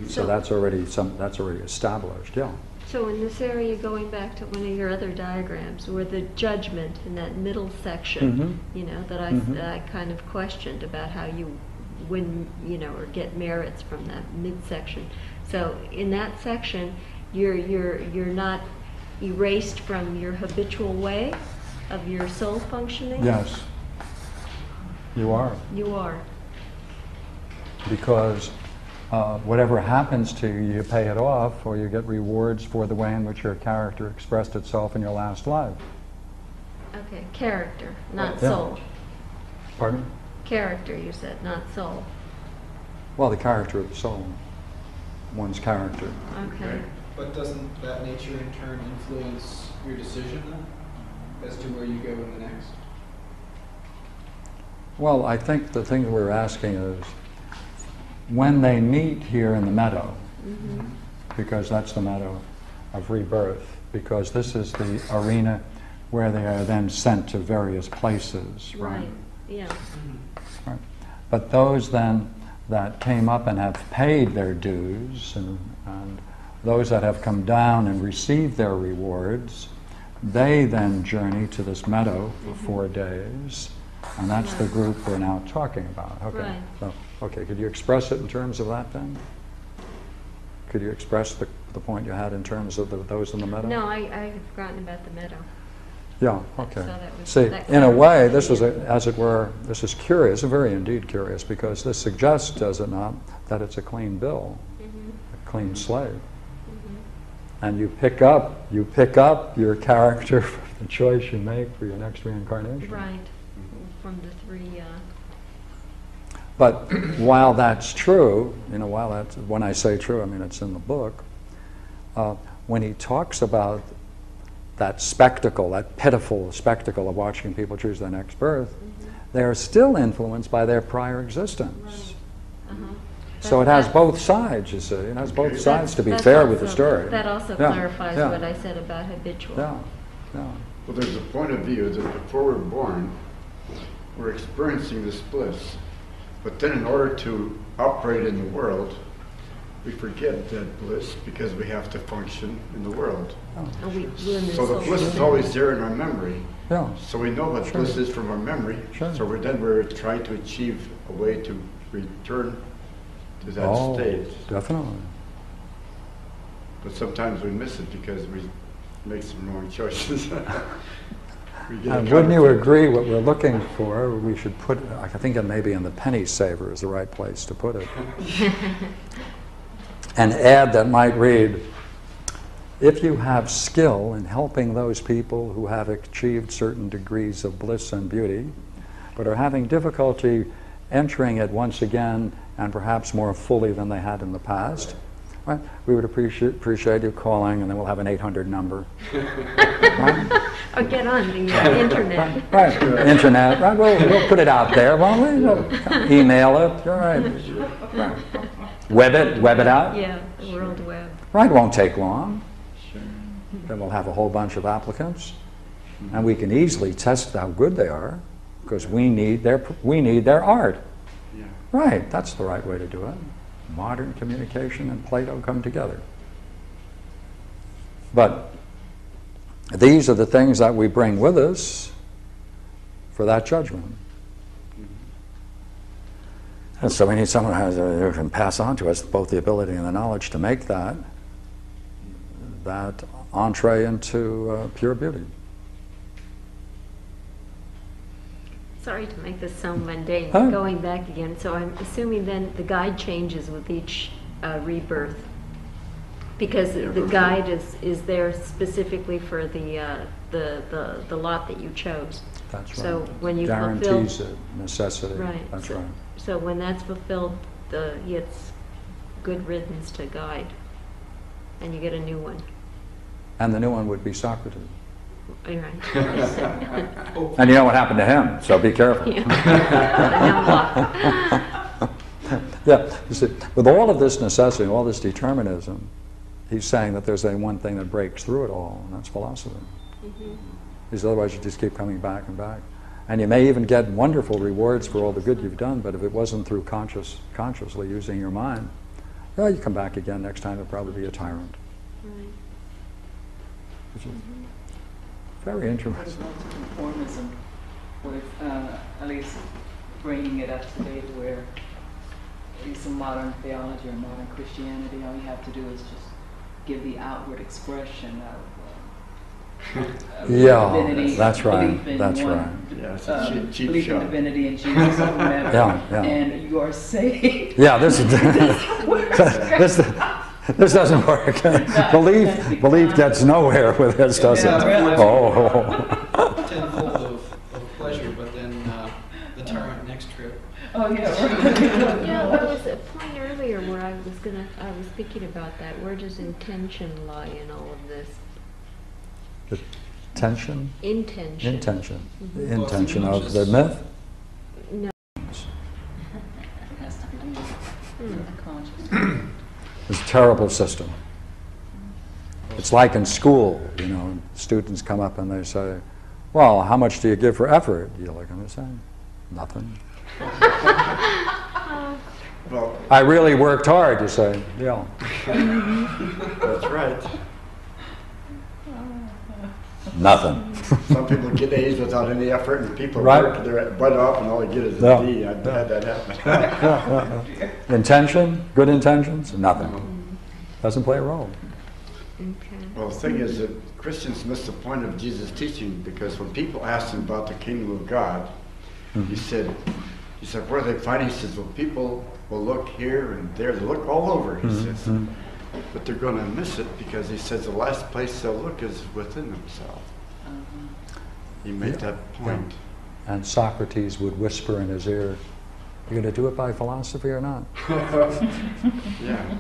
Speaker 1: So that's already established. Yeah.
Speaker 3: So in this area, going back to one of your other diagrams, where the judgment in that middle section, that I kind of questioned about how you win, or get merits from that midsection. So in that section, you're not erased from your habitual way of your soul functioning?
Speaker 1: Yes, you are.
Speaker 3: You are.
Speaker 1: Because whatever happens to you, you pay it off, or you get rewards for the way in which your character expressed itself in your last life.
Speaker 3: Okay, character, not
Speaker 1: Yeah.
Speaker 3: soul.
Speaker 1: Pardon?
Speaker 3: Character, you said, not soul.
Speaker 1: Well, the character of the soul, one's character.
Speaker 3: Okay.
Speaker 4: But doesn't that nature in turn influence your decision then, as to where you go in the next?
Speaker 1: Well, I think the thing we're asking is, when they meet here in the meadow, because that's the meadow of rebirth, because this is the arena where they are then sent to various places, right?
Speaker 3: Yeah.
Speaker 1: Right. But those then that came up and have paid their dues, and those that have come down and received their rewards, they then journey to this meadow for 4 days, and that's the group we're now talking about. Okay.
Speaker 3: Right.
Speaker 1: So, okay, could you express it in terms of that then? Could you express the point you had in terms of those in the meadow?
Speaker 3: No, I had forgotten about the meadow.
Speaker 1: Yeah, okay.
Speaker 3: So that was-
Speaker 1: See,
Speaker 3: that
Speaker 1: in a way, this is,
Speaker 3: clarifies
Speaker 1: as it were, this is curious, very indeed curious, because this suggests, does it not, that it's a clean bill, a clean slate. And you pick up your character from the choice you make for your next reincarnation.
Speaker 3: Right, from the three,
Speaker 1: But while that's true, when I say true, I mean it's in the book, when he talks about that spectacle, that pitiful spectacle of watching people choose their next birth, they are still influenced by their prior existence. So it has both sides, you see. It has both sides, to be
Speaker 3: that's
Speaker 1: fair with the
Speaker 3: also-
Speaker 1: story.
Speaker 3: That also
Speaker 1: Yeah,
Speaker 3: clarifies
Speaker 1: yeah.
Speaker 3: what I said about habitual.
Speaker 1: Yeah, yeah.
Speaker 2: Well, there's a point of view that before we're born, we're experiencing this bliss. But then in order to operate in the world, we forget that bliss because we have to function in the world.
Speaker 3: Oh, we're in
Speaker 2: So the
Speaker 3: soul
Speaker 2: bliss is
Speaker 3: state.
Speaker 2: always there in our memory.
Speaker 1: Yeah.
Speaker 2: So we know what bliss is from our memory.
Speaker 1: Sure.
Speaker 2: So we're trying to achieve a way to return to that state.
Speaker 1: Definitely.
Speaker 2: But sometimes we miss it because we make some wrong choices. We get
Speaker 1: And
Speaker 2: caught
Speaker 1: wouldn't you
Speaker 2: up in-
Speaker 1: agree what we're looking for, we should put, I think it maybe in the penny saver is the right place to put it. An ad that might read, if you have skill in helping those people who have achieved certain degrees of bliss and beauty, but are having difficulty entering it once again and perhaps more fully than they had in the past, right? We would appreciate you calling, and then we'll have an 800 number. Right?
Speaker 3: Or get on the internet.
Speaker 1: Right, internet, right, we'll put it out there, won't we? We'll email it, all right. Right. Web it out.
Speaker 3: Yeah, the World Web.
Speaker 1: Right, won't take long. Then we'll have a whole bunch of applicants, and we can easily test how good they are, because we need their art.
Speaker 2: Yeah.
Speaker 1: Right, that's the right way to do it. Modern communication and Plato come together. But these are the things that we bring with us for that judgment. And so we need someone who can pass on to us both the ability and the knowledge to make that entree into pure beauty.
Speaker 3: Sorry to make this so mundane,
Speaker 1: Huh?
Speaker 3: going back again. So I'm assuming then the guide changes with each rebirth, because the guide is there specifically for the lot that you chose.
Speaker 1: That's right.
Speaker 3: So when you
Speaker 1: guarantees
Speaker 3: fulfill,
Speaker 1: it, necessity.
Speaker 3: right?
Speaker 1: That's
Speaker 3: so,
Speaker 1: right.
Speaker 3: So when that's fulfilled, it's good riddance to guide, and you get a new one.
Speaker 1: And the new one would be Socrates.
Speaker 3: You're right.
Speaker 1: And you know what happened to him, so be careful. Yeah, you see, with all of this necessity, all this determinism, he's saying that there's one thing that breaks through it all, and that's philosophy. Because otherwise you just keep coming back and back. And you may even get wonderful rewards for all the good you've done, but if it wasn't through consciously using your mind, well, you come back again next time, it'll probably be a tyrant.
Speaker 3: Right.
Speaker 1: Which is very interesting.
Speaker 5: Conformism, with at least bringing it up to date where some modern theology or modern Christianity. All you have to do is just give the outward expression of
Speaker 1: Yeah,
Speaker 5: divinity,
Speaker 1: that's right.
Speaker 5: belief in
Speaker 1: That's
Speaker 5: one,
Speaker 1: right.
Speaker 2: Yeah, it's a cheap
Speaker 5: belief in
Speaker 2: shot.
Speaker 5: divinity in Jesus or whomever,
Speaker 1: Yeah.
Speaker 5: and you are saved.
Speaker 1: Yeah, this this doesn't work. Belief gets nowhere with this, does it?
Speaker 5: Yeah, really.
Speaker 1: Oh.
Speaker 4: Tenfold of pleasure, but then the tyrant next trip.
Speaker 5: Oh yeah, right.
Speaker 3: Yeah, there was a point earlier where I was thinking about that. Where does intention lie in all of this?
Speaker 1: The tension?
Speaker 3: Intention.
Speaker 1: Intention.
Speaker 3: Mhm.
Speaker 1: The intention of the myth?
Speaker 3: No.
Speaker 5: It has to do with the conscious.
Speaker 1: It's a terrible system. It's like in school, you know, students come up and they say, well, how much do you give for effort? You look at them and say, nothing.
Speaker 2: Well,
Speaker 1: I really worked hard, you say, yeah.
Speaker 2: that's right.
Speaker 1: Nothing.
Speaker 2: Some people get A's without any effort, and people
Speaker 1: Right.
Speaker 2: work their butt off, and all they get is a
Speaker 1: Yeah.
Speaker 2: D. I've had that happen.
Speaker 1: Intention, good intentions, nothing. Doesn't play a role.
Speaker 3: Okay.
Speaker 2: Well, the thing is that Christians miss the point of Jesus' teaching, because when people asked him about the kingdom of God, he said, where do they find it? He says, well, people will look here and there, they look all over, he says. But they're going to miss it, because he says the last place they'll look is within themselves. He made that point.
Speaker 1: And Socrates would whisper in his ear, you're going to do it by philosophy or not?
Speaker 2: Yeah.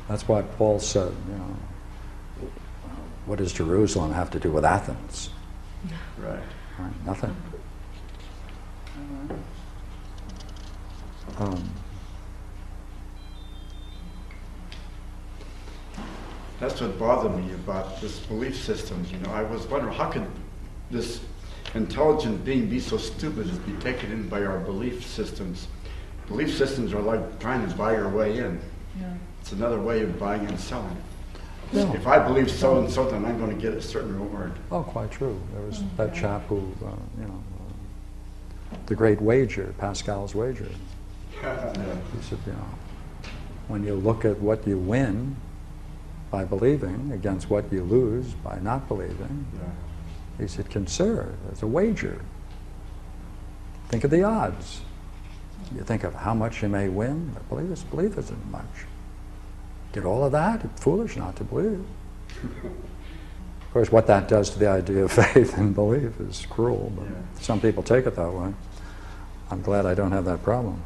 Speaker 1: That's why Paul said, you know, what does Jerusalem have to do with Athens?
Speaker 2: Right.
Speaker 1: Right, nothing.
Speaker 2: That's what bothered me about this belief system. You know, I was wondering, how could this intelligent being be so stupid as to be taken in by our belief systems? Belief systems are like trying to buy your way in.
Speaker 5: Yeah.
Speaker 2: It's another way of buying and selling.
Speaker 1: Yeah.
Speaker 2: If I believe so and so, then I'm going to get a certain reward.
Speaker 1: Oh, quite true. There was that chap who, you know, the great wager, Pascal's wager. He said, you know, when you look at what you win by believing against what you lose by not believing, he said, consider it as a wager. Think of the odds. You think of how much you may win, but belief isn't much. Get all of that, it's foolish not to believe. Of course, what that does to the idea of faith and belief is cruel, but some people take it that way. I'm glad I don't have that problem.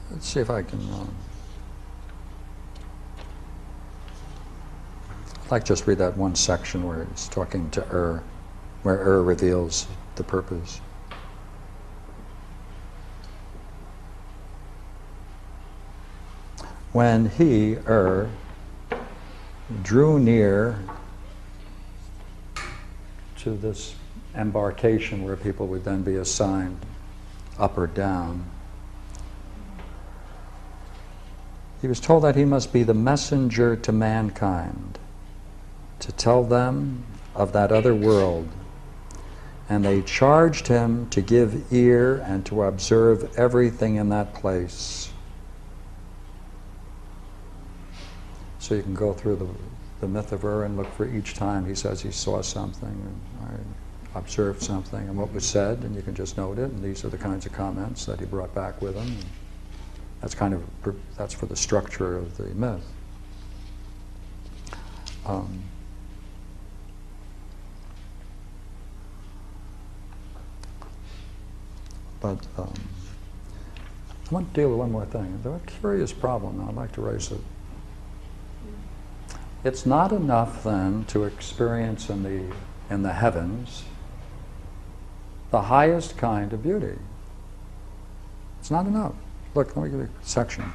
Speaker 1: Let's see if I can... I'd like to just read that one section where he's talking to where reveals the purpose. When he, drew near to this embarkation where people would then be assigned up or down, he was told that he must be the messenger to mankind, to tell them of that other world. And they charged him to give ear and to observe everything in that place. So you can go through the myth of and look for each time he says he saw something and observed something and what was said, and you can just note it, and these are the kinds of comments that he brought back with him. That's for the structure of the myth. But I want to deal with one more thing. There's a curious problem now. I'd like to raise it. It's not enough then to experience in the heavens the highest kind of beauty. It's not enough. Look, let me give you a section.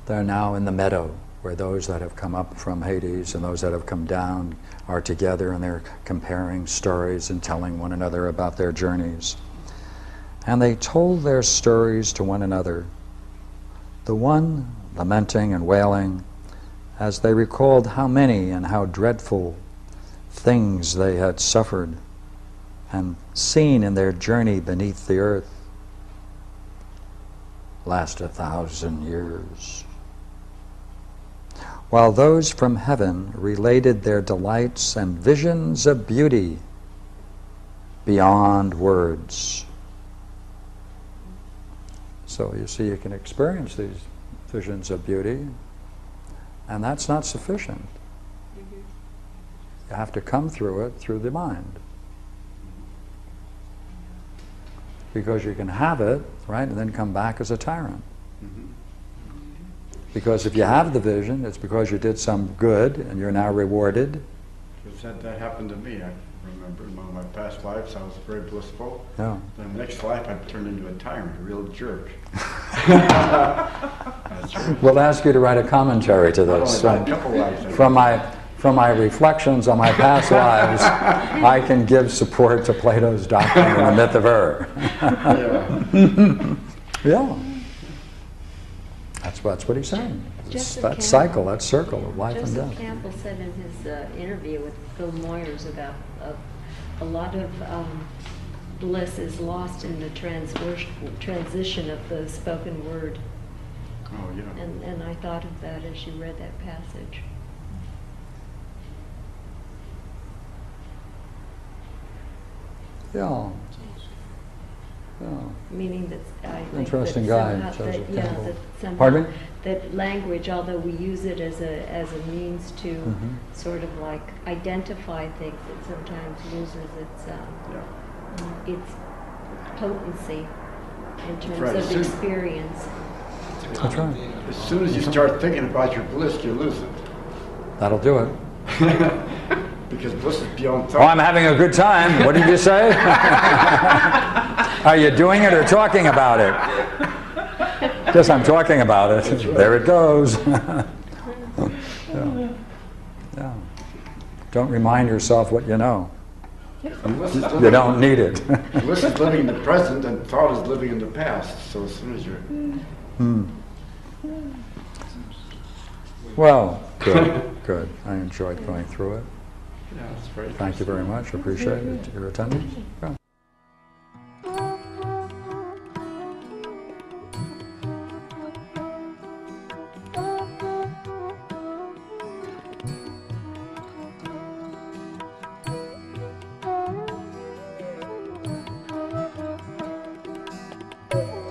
Speaker 1: They're now in the meadow where those that have come up from Hades and those that have come down are together and they're comparing stories and telling one another about their journeys. And they told their stories to one another, the one lamenting and wailing as they recalled how many and how dreadful things they had suffered and seen in their journey beneath the earth. Last 1,000 years. While those from heaven related their delights and visions of beauty beyond words. So you see, you can experience these visions of beauty, and that's not sufficient. You have to come through it through the mind. Because you can have it, right, and then come back as a tyrant. Because if you have the vision, it's because you did some good and you're now rewarded.
Speaker 2: Because that happened to me. I remember in one of my past lives, I was very blissful.
Speaker 1: Yeah.
Speaker 2: Then the next life, I turned into a tyrant, a real jerk. That's right.
Speaker 1: We'll ask you to write a commentary to
Speaker 2: Not
Speaker 1: this.
Speaker 2: only that, a couple lives.
Speaker 1: From my reflections on my past lives, I can give support to Plato's doctrine and the myth of Ur. Yeah. That's what he's saying. It's
Speaker 3: Joseph
Speaker 1: that
Speaker 3: Campbell.
Speaker 1: cycle, that circle of life and
Speaker 3: Joseph
Speaker 1: death.
Speaker 3: Campbell said in his interview with Phil Moyers about a lot of bliss is lost in the transition of the spoken word.
Speaker 2: Oh, yeah.
Speaker 3: And I thought of that as you read that passage.
Speaker 1: Yeah. Yeah.
Speaker 3: Meaning that I think
Speaker 1: Interesting
Speaker 3: that
Speaker 1: guy,
Speaker 3: somehow,
Speaker 1: Joseph
Speaker 3: that,
Speaker 1: Campbell.
Speaker 3: that somehow
Speaker 1: Pardon me?
Speaker 3: that language, although we use it as a means to sort of like identify things, it sometimes loses its potency in terms
Speaker 2: Right.
Speaker 3: of experience.
Speaker 1: That's right.
Speaker 2: As soon as you start thinking about your bliss, you lose it.
Speaker 1: That'll do it.
Speaker 2: Because bliss is beyond
Speaker 1: Oh,
Speaker 2: thought.
Speaker 1: I'm having a good time. What did you say? Are you doing it or talking about it? Yes, I'm talking about it. There it goes. Yeah. Yeah. Don't remind yourself what you know.
Speaker 2: Bliss is
Speaker 1: You
Speaker 2: living-
Speaker 1: don't need it.
Speaker 2: Bliss is living in the present, and thought is living in the past. So as soon as you're...
Speaker 1: Well, good. I enjoyed going through it.
Speaker 2: Yeah, it's very
Speaker 1: Thank you very much. Appreciate it, your attendance. Yeah.
Speaker 6: Thank you.